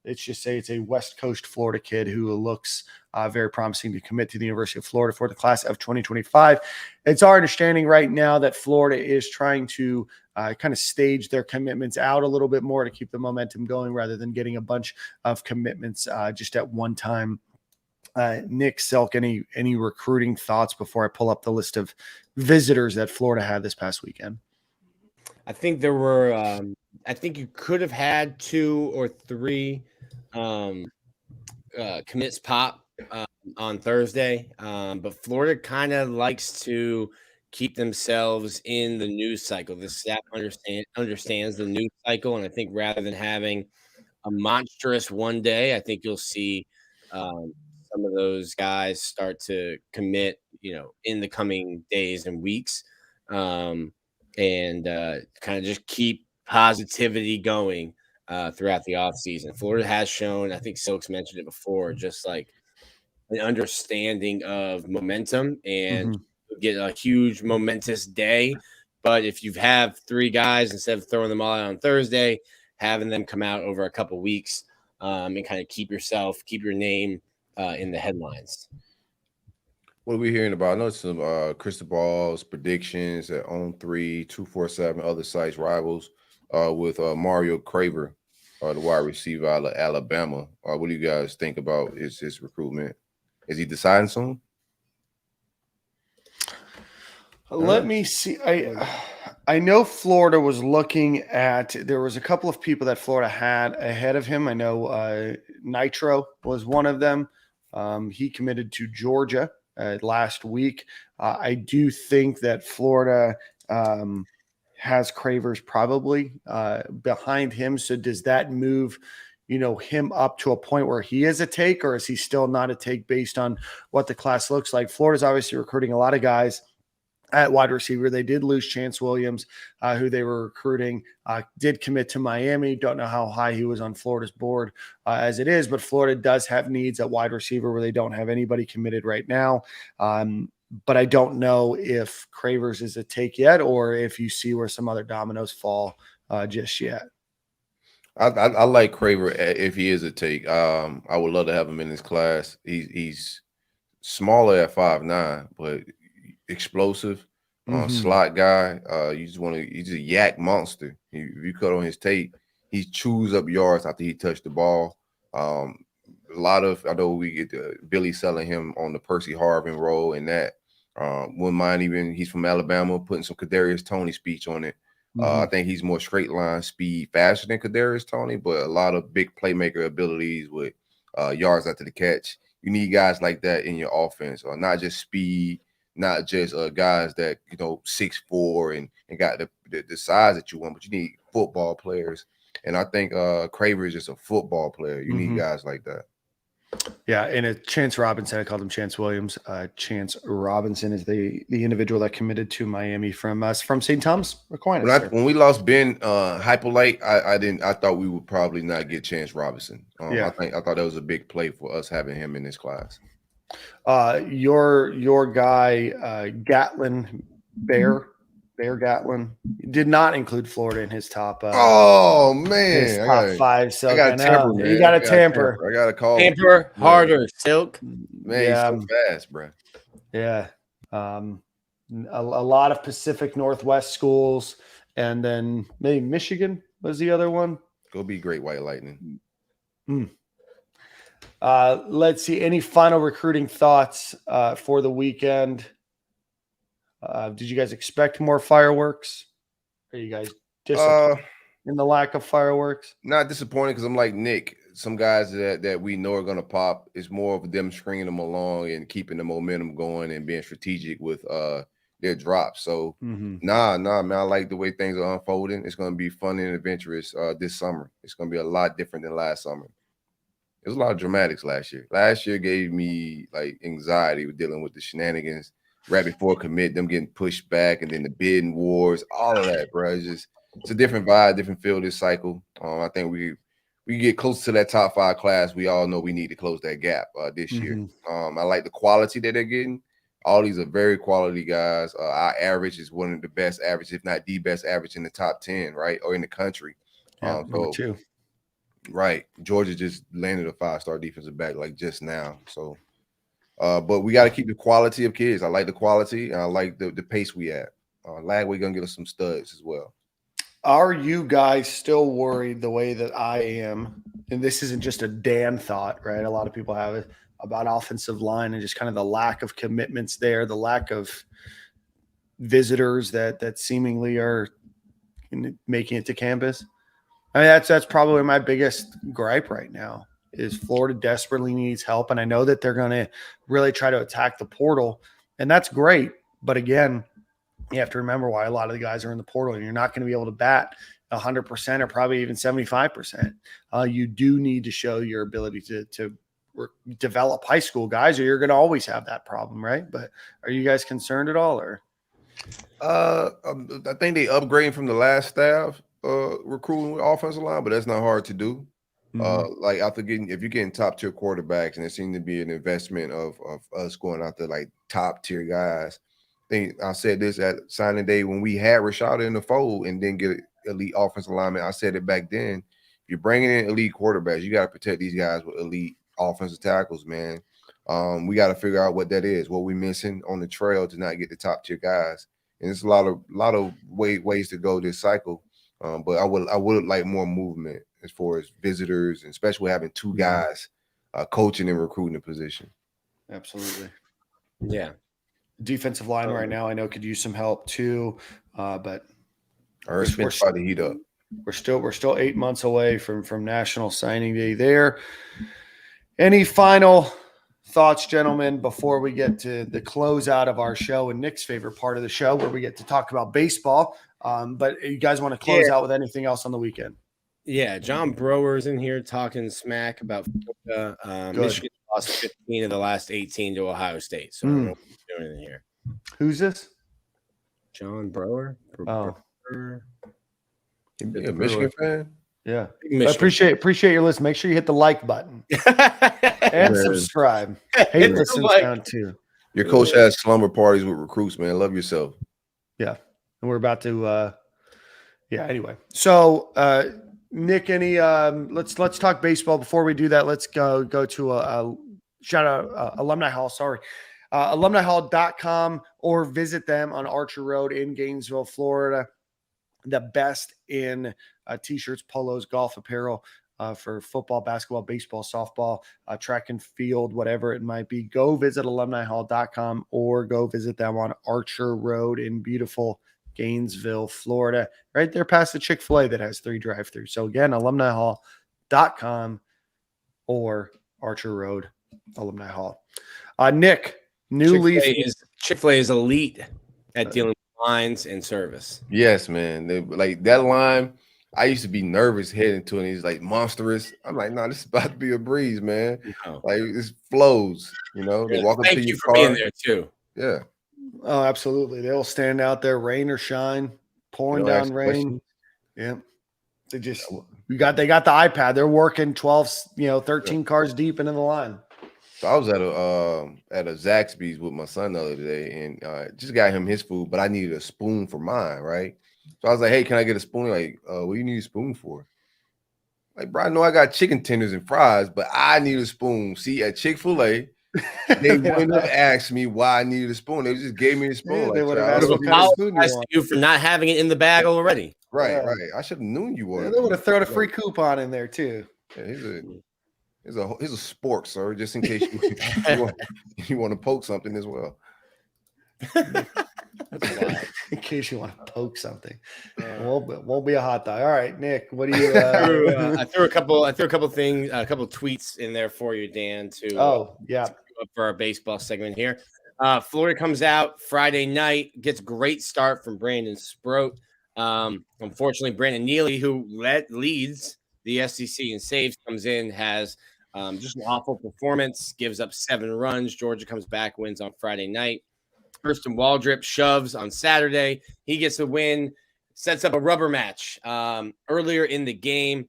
let's just say it's a West Coast Florida kid who looks very promising to commit to the University of Florida for the class of 2025. It's our understanding right now that Florida is trying to kind of stage their commitments out a little bit more to keep the momentum going rather than getting a bunch of commitments just at one time. Nick, Selk, any recruiting thoughts before I pull up the list of visitors that Florida had this past weekend? I think there were I think you could have had 2 or 3 commits pop on Thursday, but Florida kind of likes to keep themselves in the news cycle. The staff understands the news cycle, and I think rather than having a monstrous one day, I think you'll see some of those guys start to commit, in the coming days and weeks, and kind of just keep positivity going throughout the offseason. Florida has shown, I think Silks mentioned it before, just like an understanding of momentum, and get a huge momentous day. But if you have 3 guys, instead of throwing them all out on Thursday, having them come out over a couple weeks and kind of keep your name in the headlines. What are we hearing about? I know some crystal balls, predictions at On3, 247, other sites, rivals with Mario Craver, the wide receiver out of Alabama. What do you guys think about his recruitment? Is he deciding soon? Let me see. I know Florida was looking at, there was a couple of people that Florida had ahead of him. I know Nitro was one of them. He committed to Georgia last week. I do think that Florida has Cravers probably behind him. So does that move, him up to a point where he is a take, or is he still not a take based on what the class looks like? Florida's obviously recruiting a lot of guys at wide receiver. They did lose Chance Williams, who they were recruiting, did commit to Miami. Don't know how high he was on Florida's board as it is, but Florida does have needs at wide receiver where they don't have anybody committed right now. But I don't know if Cravers is a take yet, or if you see where some other dominoes fall just yet. I like Craver if he is a take. I would love to have him in his class. He's smaller at 5'9", but explosive, slot guy. He's a yak monster. If you cut on his tape, he chews up yards after he touched the ball. A lot of, I know we get Billy selling him on the Percy Harvin role and that. Wouldn't mind even, he's from Alabama, putting some Kadarius Toney speech on it. I think he's more straight line speed, faster than Kadarius Toney, but a lot of big playmaker abilities with yards after the catch. You need guys like that in your offense, or not just speed, not just guys that 6'4" and got the size that you want, but you need football players. And I think Craver is just a football player. You need guys like that. Yeah, and Chance Robinson, I called him Chance Williams. Chance Robinson is the individual that committed to Miami from St. Thomas Aquinas. When we lost Ben Hypolite, I thought we would probably not get Chance Robinson. I thought that was a big play for us having him in this class. Your guy Gatlin Bear Bear Gatlin did not include Florida in his top. Oh His man, top five. So I got to tamper, man. You got to I gotta tamper. I got to call Tamper harder, Silk. Man, he's so fast, bro. Yeah. A lot of Pacific Northwest schools, and then maybe Michigan was the other one. Go be Great White Lightning. Let's see. Any final recruiting thoughts for the weekend? Did you guys expect more fireworks? Are you guys disappointed in the lack of fireworks? Not disappointed because I'm like Nick. Some guys that we know are going to pop. It's more of them stringing them along and keeping the momentum going and being strategic with their drops. So nah, man. I like the way things are unfolding. It's going to be fun and adventurous this summer. It's going to be a lot different than last summer. There was a lot of dramatics last year. Last year gave me like anxiety with dealing with the shenanigans right before commit, them getting pushed back, and then the bidding wars, all of that, bro. It's a different vibe, different feel this cycle. I think we get close to that top 5 class. We all know we need to close that gap this year. I like the quality that they're getting. All these are very quality guys. Our average is one of the best average, if not the best average in the top 10, right? Or in the country. Yeah, number 2. Right. Georgia just landed a 5-star defensive back like just now. So, but we got to keep the quality of kids. I like the quality, and I like the pace we at. Lagway going to get us some studs as well. Are you guys still worried the way that I am? And this isn't just a Dan thought, right? A lot of people have it about offensive line and just kind of the lack of commitments there, the lack of visitors that seemingly are making it to campus. I mean, that's probably my biggest gripe right now is Florida desperately needs help. And I know that they're going to really try to attack the portal, and that's great. But again, you have to remember why a lot of the guys are in the portal, and you're not going to be able to bat 100% or probably even 75%. You do need to show your ability to develop high school guys, or you're going to always have that problem, right? But are you guys concerned at all? Or I think they upgraded from the last staff recruiting with offensive line, but that's not hard to do. Like if you're getting top tier quarterbacks, and it seemed to be an investment of us going out there like top tier guys. I said this at signing day when we had Rashada in the fold and didn't get elite offensive lineman. I said it back then. If you're bringing in elite quarterbacks, you got to protect these guys with elite offensive tackles, man. We got to figure out what that is, what we're missing on the trail to not get the top tier guys. And it's a lot of ways to go this cycle. But I would like more movement as far as visitors, and especially having 2 guys coaching and recruiting the position. Absolutely. Yeah. Defensive line right now, I know could use some help too. But we're about to heat up. We're still 8 months away from National Signing Day there. Any final thoughts, gentlemen, before we get to the closeout of our show and Nick's favorite part of the show, where we get to talk about baseball? But you guys want to close out with anything else on the weekend? Yeah, John Brower's in here talking smack about Florida. Michigan lost 15 of the last 18 to Ohio State. So I don't know what he's doing in here. Who's this? John Brower. Yeah, Michigan fan. Yeah, Michigan. I appreciate your listen. Make sure you hit the like button and subscribe. Hate listen down too. Your coach has slumber parties with recruits, man. Love yourself. Yeah, and we're about to. Anyway, so Nick, any let's talk baseball. Before we do that, let's go to a shout out Alumni Hall. Sorry. AlumniHall.com, or visit them on Archer Road in Gainesville, Florida. The best in t-shirts, polos, golf apparel for football, basketball, baseball, softball, track and field, whatever it might be. Go visit AlumniHall.com or go visit them on Archer Road in beautiful Gainesville, Florida, right there past the Chick-fil-A that has 3 drive-thrus. So again, AlumniHall.com or Archer Road, Alumni Hall. Nick, Chick-fil-A is elite at dealing with lines and service. Yes, man. Like that line, I used to be nervous heading to it. And he's like monstrous. I'm like, no, this is about to be a breeze, man. No. Like it flows, They walk up to your car. Being there too. Yeah. Oh, absolutely. They'll stand out there, rain or shine, pouring down rain. Questions. Yeah. They got the iPad. They're working 12, 13 cars deep into the line. So I was at a Zaxby's with my son the other day, and just got him his food, but I needed a spoon for mine, right? So I was like, "Hey, can I get a spoon?" Like, what do you need a spoon for? Like, bro, I know I got chicken tenders and fries, but I need a spoon. See, at Chick-fil-A, they wouldn't have asked me why I needed a spoon. They just gave me a spoon. Yeah, like, they would have child, asked Would what have kind of spoon you apologized want. to you for not having it in the bag already. Right, Yeah. right. I should have known you Yeah, were. they would have thrown a free coupon in there too. Yeah, he's a sport, sir, just in case you want to poke something as well. In case you want to poke something, won't be a hot dog. All right, Nick, what do you? I threw a couple things, a couple tweets in there for you, Dan. For our baseball segment here. Florida comes out Friday night, gets great start from Brandon Sproat. Unfortunately, Brandon Neely, who leads the SEC in saves, comes in, has just an awful performance, gives up 7 runs. Georgia comes back, wins on Friday night. Kirsten Waldrip shoves on Saturday. He gets the win, sets up a rubber match. Earlier in the game,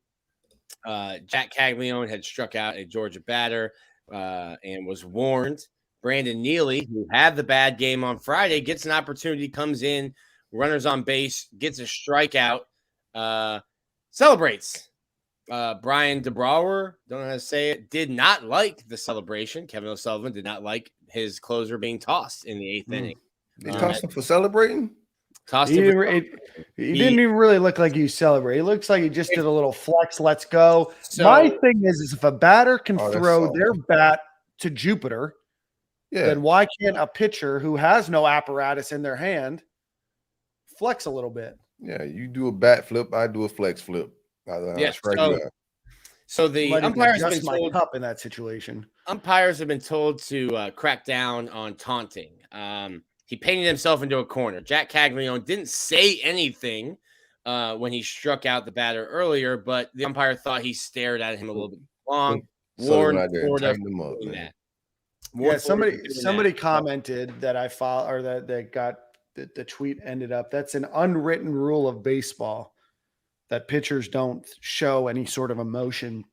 Jack Caglione had struck out a Georgia batter and was warned. Brandon Neely, who had the bad game on Friday, gets an opportunity, comes in, runners on base, gets a strikeout, celebrates. Brian DeBrouwer, don't know how to say it, did not like the celebration. Kevin O'Sullivan did not like his closer being tossed in the 8th inning. They tossed him for celebrating? He didn't even really look like he celebrated. He looks like he just did a little flex, let's go. So, my thing is if a batter can throw solid. their bat to Jupiter, then why can't a pitcher who has no apparatus in their hand flex a little bit? Yeah, you do a bat flip, I do a flex flip. So the umpires have been told up in that situation. Umpires have been told to crack down on taunting. He painted himself into a corner. Jack Caglione didn't say anything when he struck out the batter earlier, but the umpire thought he stared at him a little bit long. Warned Florida from doing that. Yeah, somebody commented that I followed, or that got the tweet ended up. That's an unwritten rule of baseball that pitchers don't show any sort of emotion.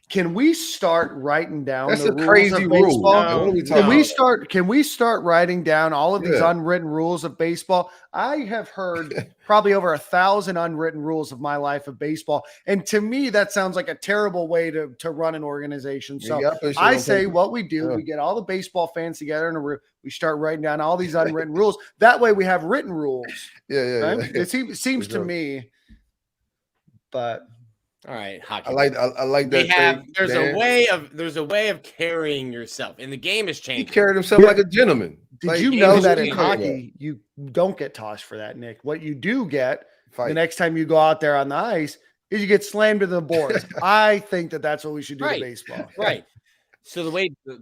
Can we start writing down? That's the a rules crazy of rule. baseball? Can we start writing down all of these unwritten rules of baseball? I have heard probably over 1,000 unwritten rules of my life of baseball, and to me, that sounds like a terrible way to run an organization. So I say what we do: we get all the baseball fans together in a room. We start writing down all these unwritten rules. That way, we have written rules. Yeah. It seems to me, but. All right, hockey. I like that. There's a way of carrying yourself, and the game has changed. He carried himself like a gentleman. Did you know that in hockey you don't get tossed for that, Nick? What you do get the next time you go out there on the ice is you get slammed to the boards. I think that's what we should do to baseball. Right. So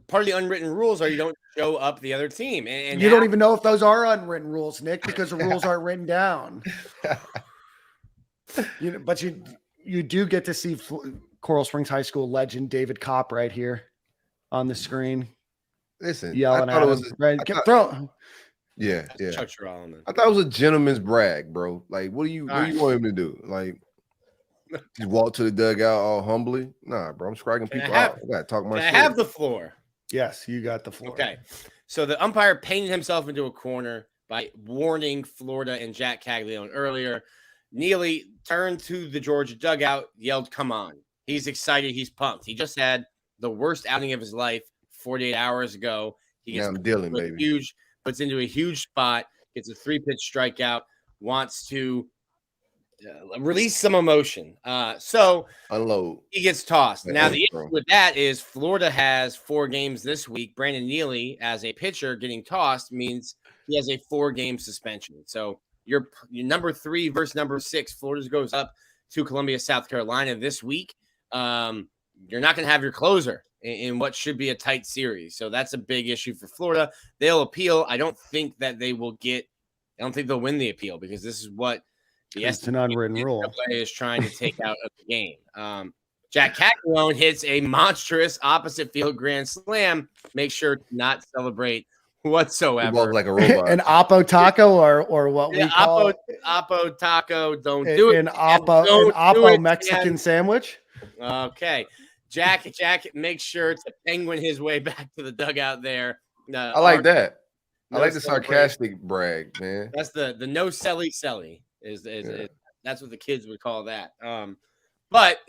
part of the unwritten rules are you don't show up the other team, and you don't even know if those are unwritten rules, Nick, because the rules aren't written down. But you do get to see Coral Springs High School legend David Kopp right here on the screen. Listen, yelling at him. Yeah. I thought it was a gentleman's brag, bro. Like, what do you want him to do? Like, just walk to the dugout all humbly? Nah, bro. I'm striking people out. I gotta talk my shit. I have the floor. Yes, you got the floor. Okay. So the umpire painted himself into a corner by warning Florida and Jack Caglione earlier. Neely turned to the Georgia dugout, yelled, "Come on." He's excited. He's pumped. He just had the worst outing of his life 48 hours ago. He gets puts into a huge spot, gets a 3-pitch strikeout, wants to release some emotion. So unload. He gets tossed. Now, the issue with that is Florida has 4 games this week. Brandon Neely, as a pitcher, getting tossed means he has a 4-game suspension. So your number 3 versus number 6, Florida goes up to Columbia, South Carolina this week. You're not going to have your closer in what should be a tight series. So that's a big issue for Florida. They'll appeal. I don't think that they will I don't think they'll win the appeal because this is what it's an unwritten rule is trying to take out of the game. Jack Caglione hits a monstrous opposite field grand slam. Make sure to not celebrate whatsoever. Like a robot. An Oppo taco or what we call Oppo taco. Don't do it. An Oppo Mexican sandwich. Okay. Jack makes sure to penguin his way back to the dugout there. I like that. I no like the celebration. sarcastic brag, man. That's the no selly is that's what the kids would call that. But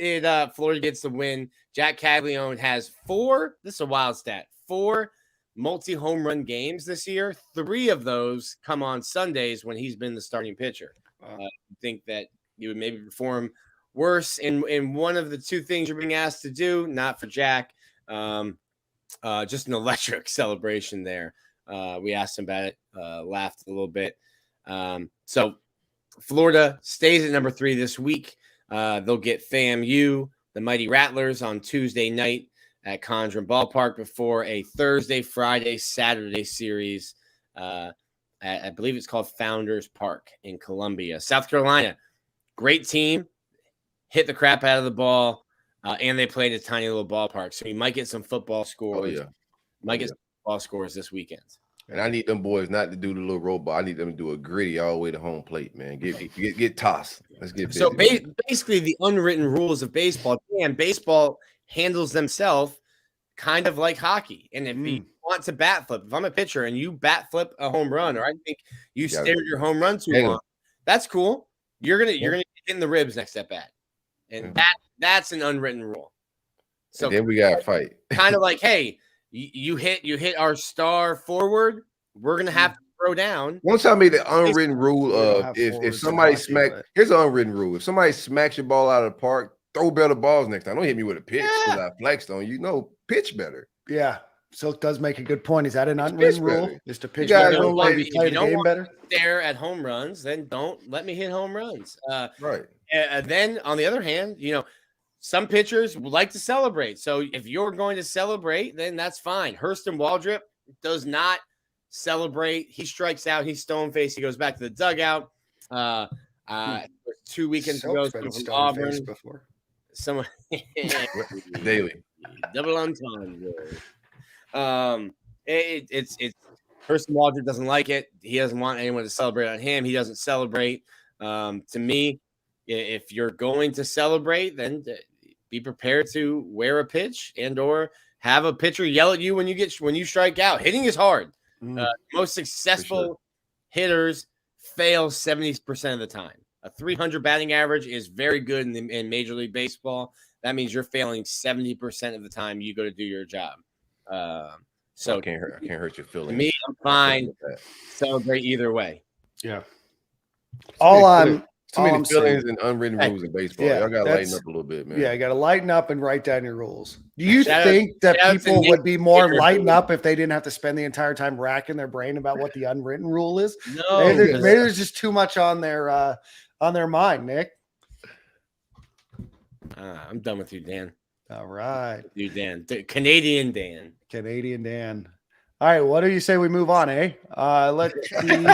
Florida gets the win. Jack Caglione has 4. This is a wild stat. 4 multi-home run games this year. 3 of those come on Sundays when he's been the starting pitcher. I think that you would maybe perform worse in one of the 2 things you're being asked to do. Not for Jack. Just an electric celebration there. We asked him about it, laughed a little bit. So Florida stays at number 3 this week. They'll get FAMU, the Mighty Rattlers, on Tuesday night at Condren Ballpark before a Thursday, Friday, Saturday series. I believe it's called Founders Park in Columbia. South Carolina, great team, hit the crap out of the ball, and they played a tiny little ballpark. So you might get some football scores. Oh, yeah. Might get some football scores this weekend. And I need them boys not to do the little robot. I need them to do a gritty all the way to home plate, man. Get tossed. Let's get busy. So basically, the unwritten rules of baseball, and baseball handles themselves kind of like hockey. And if you want to bat flip, if I'm a pitcher and you bat flip a home run, or I think you stared your home run too long, that's cool. You're gonna get in the ribs next at bat, and that's an unwritten rule. So and then we got to fight. Kind of like, hey, you hit our star forward, we're gonna have to throw down. Once I made the unwritten rule of if somebody here's an unwritten rule. If somebody smacks your ball out of the park, throw better balls next time. Don't hit me with a pitch because I flexed on you. No, pitch better. Yeah. Silk does make a good point. Is that an unwritten rule? Is to pitch better? If you don't want to stare at home runs, then don't let me hit home runs. Right. Then on the other hand, some pitchers would like to celebrate. So if you're going to celebrate, then that's fine. Hurston Waldrop does not celebrate. He strikes out. He's stone faced. He goes back to the dugout. 2 weekends ago from Auburn. Before. Someone daily double entendre. It's Hurston Waldrop doesn't like it. He doesn't want anyone to celebrate on him. He doesn't celebrate. To me, if you're going to celebrate, then be prepared to wear a pitch and or have a pitcher yell at you when you strike out. Hitting is hard. Most successful hitters fail 70% of the time. A 300 batting average is very good in Major League Baseball. That means you're failing 70% of the time you go to do your job. So I can't hurt your feelings. To me, I'm fine. Celebrate either way. Yeah. Too many feelings and unwritten rules in baseball. Y'all got to lighten up a little bit, man. Yeah, you got to lighten up and write down your rules. Do you think that people would be more lighten up if they didn't have to spend the entire time racking their brain about what the unwritten rule is? No. Maybe there's just too much on their mind, Nick. I'm done with you, Dan. All right. You, Dan. Canadian Dan. Canadian Dan. All right, what do you say we move on, eh? Let's see.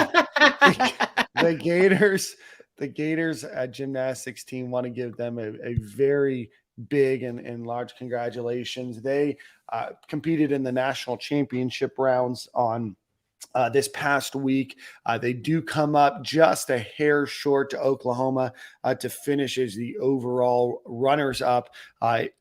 The Gators gymnastics team want to give them a very big and large congratulations. They competed in the national championship rounds on this past week. They do come up just a hair short to Oklahoma to finish as the overall runners-up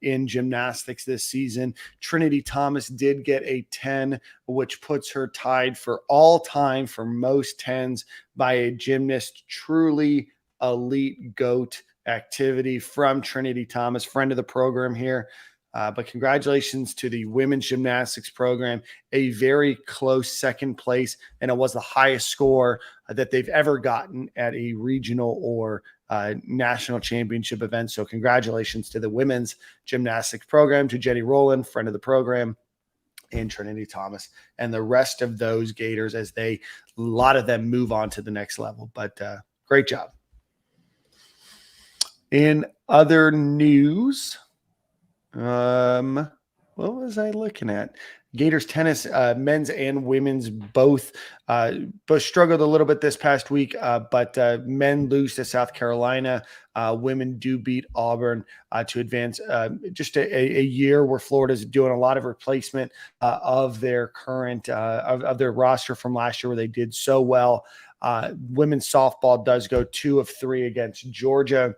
in gymnastics this season. Trinity Thomas did get a 10, which puts her tied for all time for most 10s by a gymnast. Truly elite GOAT activity from Trinity Thomas, friend of the program here. But congratulations to the women's gymnastics program, a very close second place, and it was the highest score that they've ever gotten at a regional or national championship event. So congratulations to the women's gymnastics program, to Jenny Rowland, friend of the program, and Trinity Thomas, and the rest of those Gators as a lot of them move on to the next level. But great job. In other news, what was I looking at? Gators tennis, men's and women's both struggled a little bit this past week, but men lose to South Carolina. Women do beat Auburn to advance. Just a year where Florida's doing a lot of replacement of their current of their roster from last year where they did so well. Women's softball does go 2 of 3 against Georgia.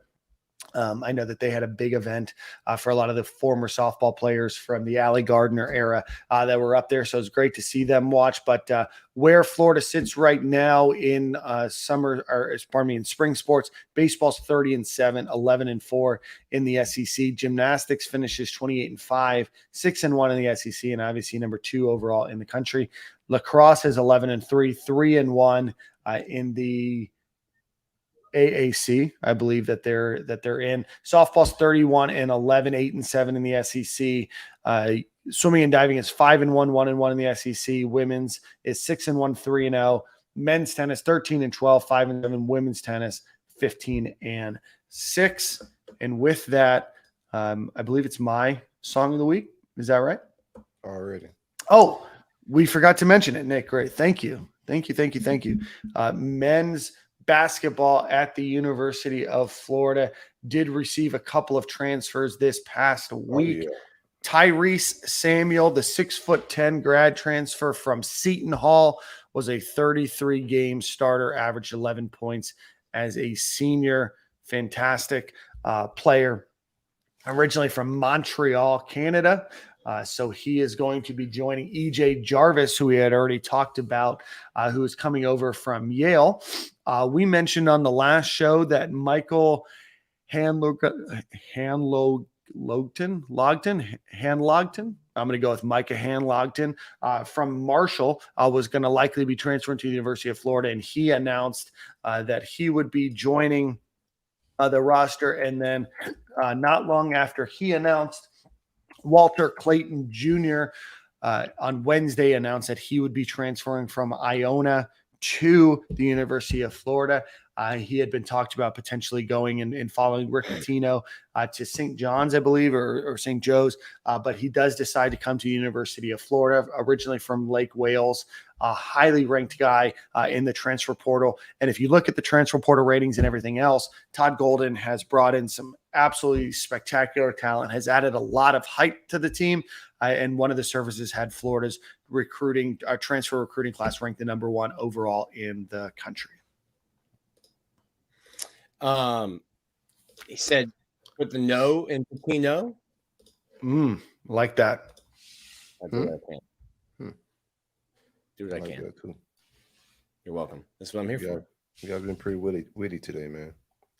I know that they had a big event for a lot of the former softball players from the Allie Gardner era that were up there. So it's great to see them watch. But where Florida sits right now in in spring sports, baseball's 30-7, 11-4 in the SEC. Gymnastics finishes 28-5, 6-1 in the SEC, and obviously number 2 overall in the country. Lacrosse is 11-3, 3-1 in the AAC, I believe that they're in. Softball's 31-11, 8-7 in the SEC. Swimming and diving is 5-1, 1-1 in the SEC. Women's is 6-1, 3-0. Men's tennis 13-12, 5-7. Women's tennis 15-6. And with that, I believe it's my song of the week. Is that right? Already. Oh, we forgot to mention it, Nick. Great, thank you. Men's basketball at the University of Florida did receive a couple of transfers this past week. Oh, yeah. Tyrese Samuel, the 6'10" grad transfer from Seton Hall, was a 33-game starter, averaged 11 points as a senior. Fantastic player, originally from Montreal, Canada. So he is going to be joining EJ Jarvis, who we had already talked about, who is coming over from Yale. We mentioned on the last show that Michael Hanlogton. I'm going to go with Micah Hanlogton from Marshall was going to likely be transferring to the University of Florida, and he announced that he would be joining the roster. And then not long after he announced, Walter Clayton Jr. On Wednesday announced that he would be transferring from Iona to the University of Florida. He had been talked about potentially going and following Rick Pitino to St. John's, I believe, or St. Joe's, but he does decide to come to the University of Florida, originally from Lake Wales, a highly ranked guy in the transfer portal. And if you look at the transfer portal ratings and everything else, Todd Golden has brought in some absolutely spectacular talent, has added a lot of height to the team. And one of the services had Florida's transfer recruiting class ranked the number 1 overall in the country. He said, put the no in Pitino. Like that. I do what I can. Do what I like can. that too. You're welcome. That's what I'm here for. You guys been pretty witty today, man.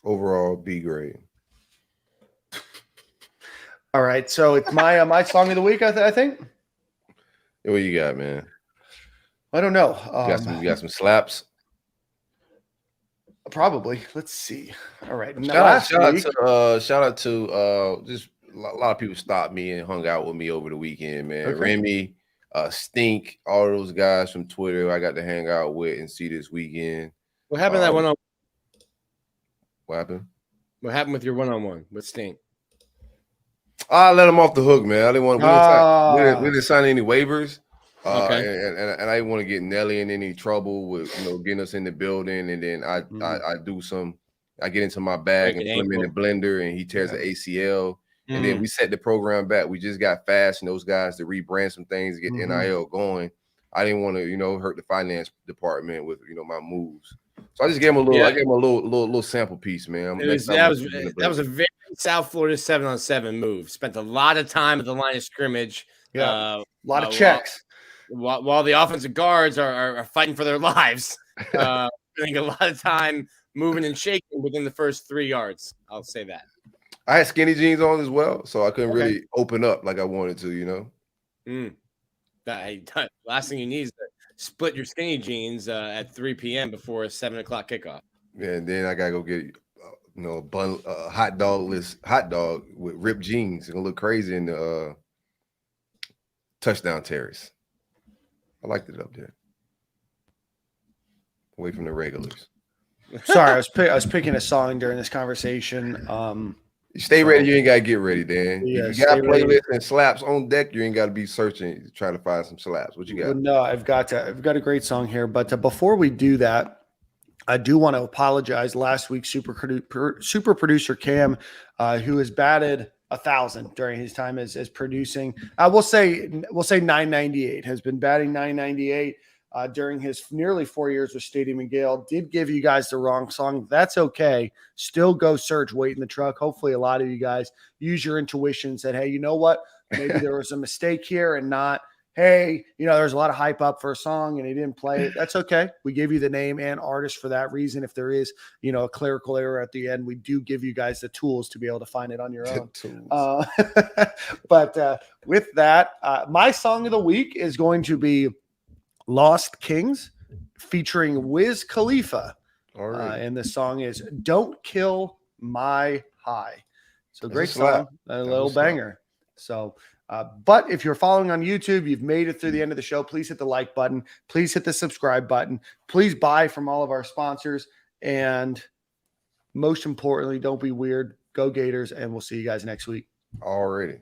Overall, B grade. All right, so it's my song of the week. I think. What you got, man? I don't know. You got some slaps. Probably. Let's see. All right. Shout out to just a lot of people stopped me and hung out with me over the weekend, man. Okay. Remy, Stink, all those guys from Twitter I got to hang out with and see this weekend. What happened to that one-on-one? What happened? What happened with your one-on-one with Stink? I let him off the hook, man. I didn't want to. We didn't sign any waivers. Okay. And I didn't want to get Nelly in any trouble with getting us in the building, and then I get into my bag and put him in the blender, and he tears the ACL, and then we set the program back. We just got Fast and those guys to rebrand some things to get NIL going. I didn't want to hurt the finance department with my moves, so I just gave him a little. I gave him a little sample piece, man. That was a very South Florida 7-on-7 move. Spent a lot of time at the line of scrimmage. Yeah, a lot of checks. While the offensive guards are fighting for their lives, spending a lot of time moving and shaking within the first 3 yards. I'll say that. I had skinny jeans on as well, so I couldn't really open up like I wanted to, Last thing you need is to split your skinny jeans at 3 p.m. before a 7 o'clock kickoff. Yeah, and then I gotta go get a hot dog with ripped jeans. It's gonna look crazy in the touchdown terrace. I liked it up there, away from the regulars. Sorry, I was picking a song during this conversation. You stay ready, you ain't gotta get ready, Dan. Yeah, you got playlists and slaps on deck. You ain't gotta be searching, trying to find some slaps. What you got? No, I've got a great song here, but before we do that, I do want to apologize. Last week, super producer Cam, who has batted 1,000 during his time as producing. We'll say 998 has been batting 998. during his nearly 4 years with Stadium and Gale did give you guys the wrong song. That's okay. Still go search Wait in the Truck. Hopefully a lot of you guys use your intuition and said, hey, you know what? Maybe there was a mistake here and not, hey, there's a lot of hype up for a song and he didn't play it. That's okay. We gave you the name and artist for that reason. If there is, a clerical error at the end, we do give you guys the tools to be able to find it on your own. But with that, my song of the week is going to be Lost Kings featuring Wiz Khalifa. All right. And the song is Don't Kill My High. So great song, a little banger. So, but if you're following on YouTube, you've made it through the end of the show, please hit the like button. Please hit the subscribe button. Please buy from all of our sponsors. And most importantly, don't be weird. Go Gators. And we'll see you guys next week. Already.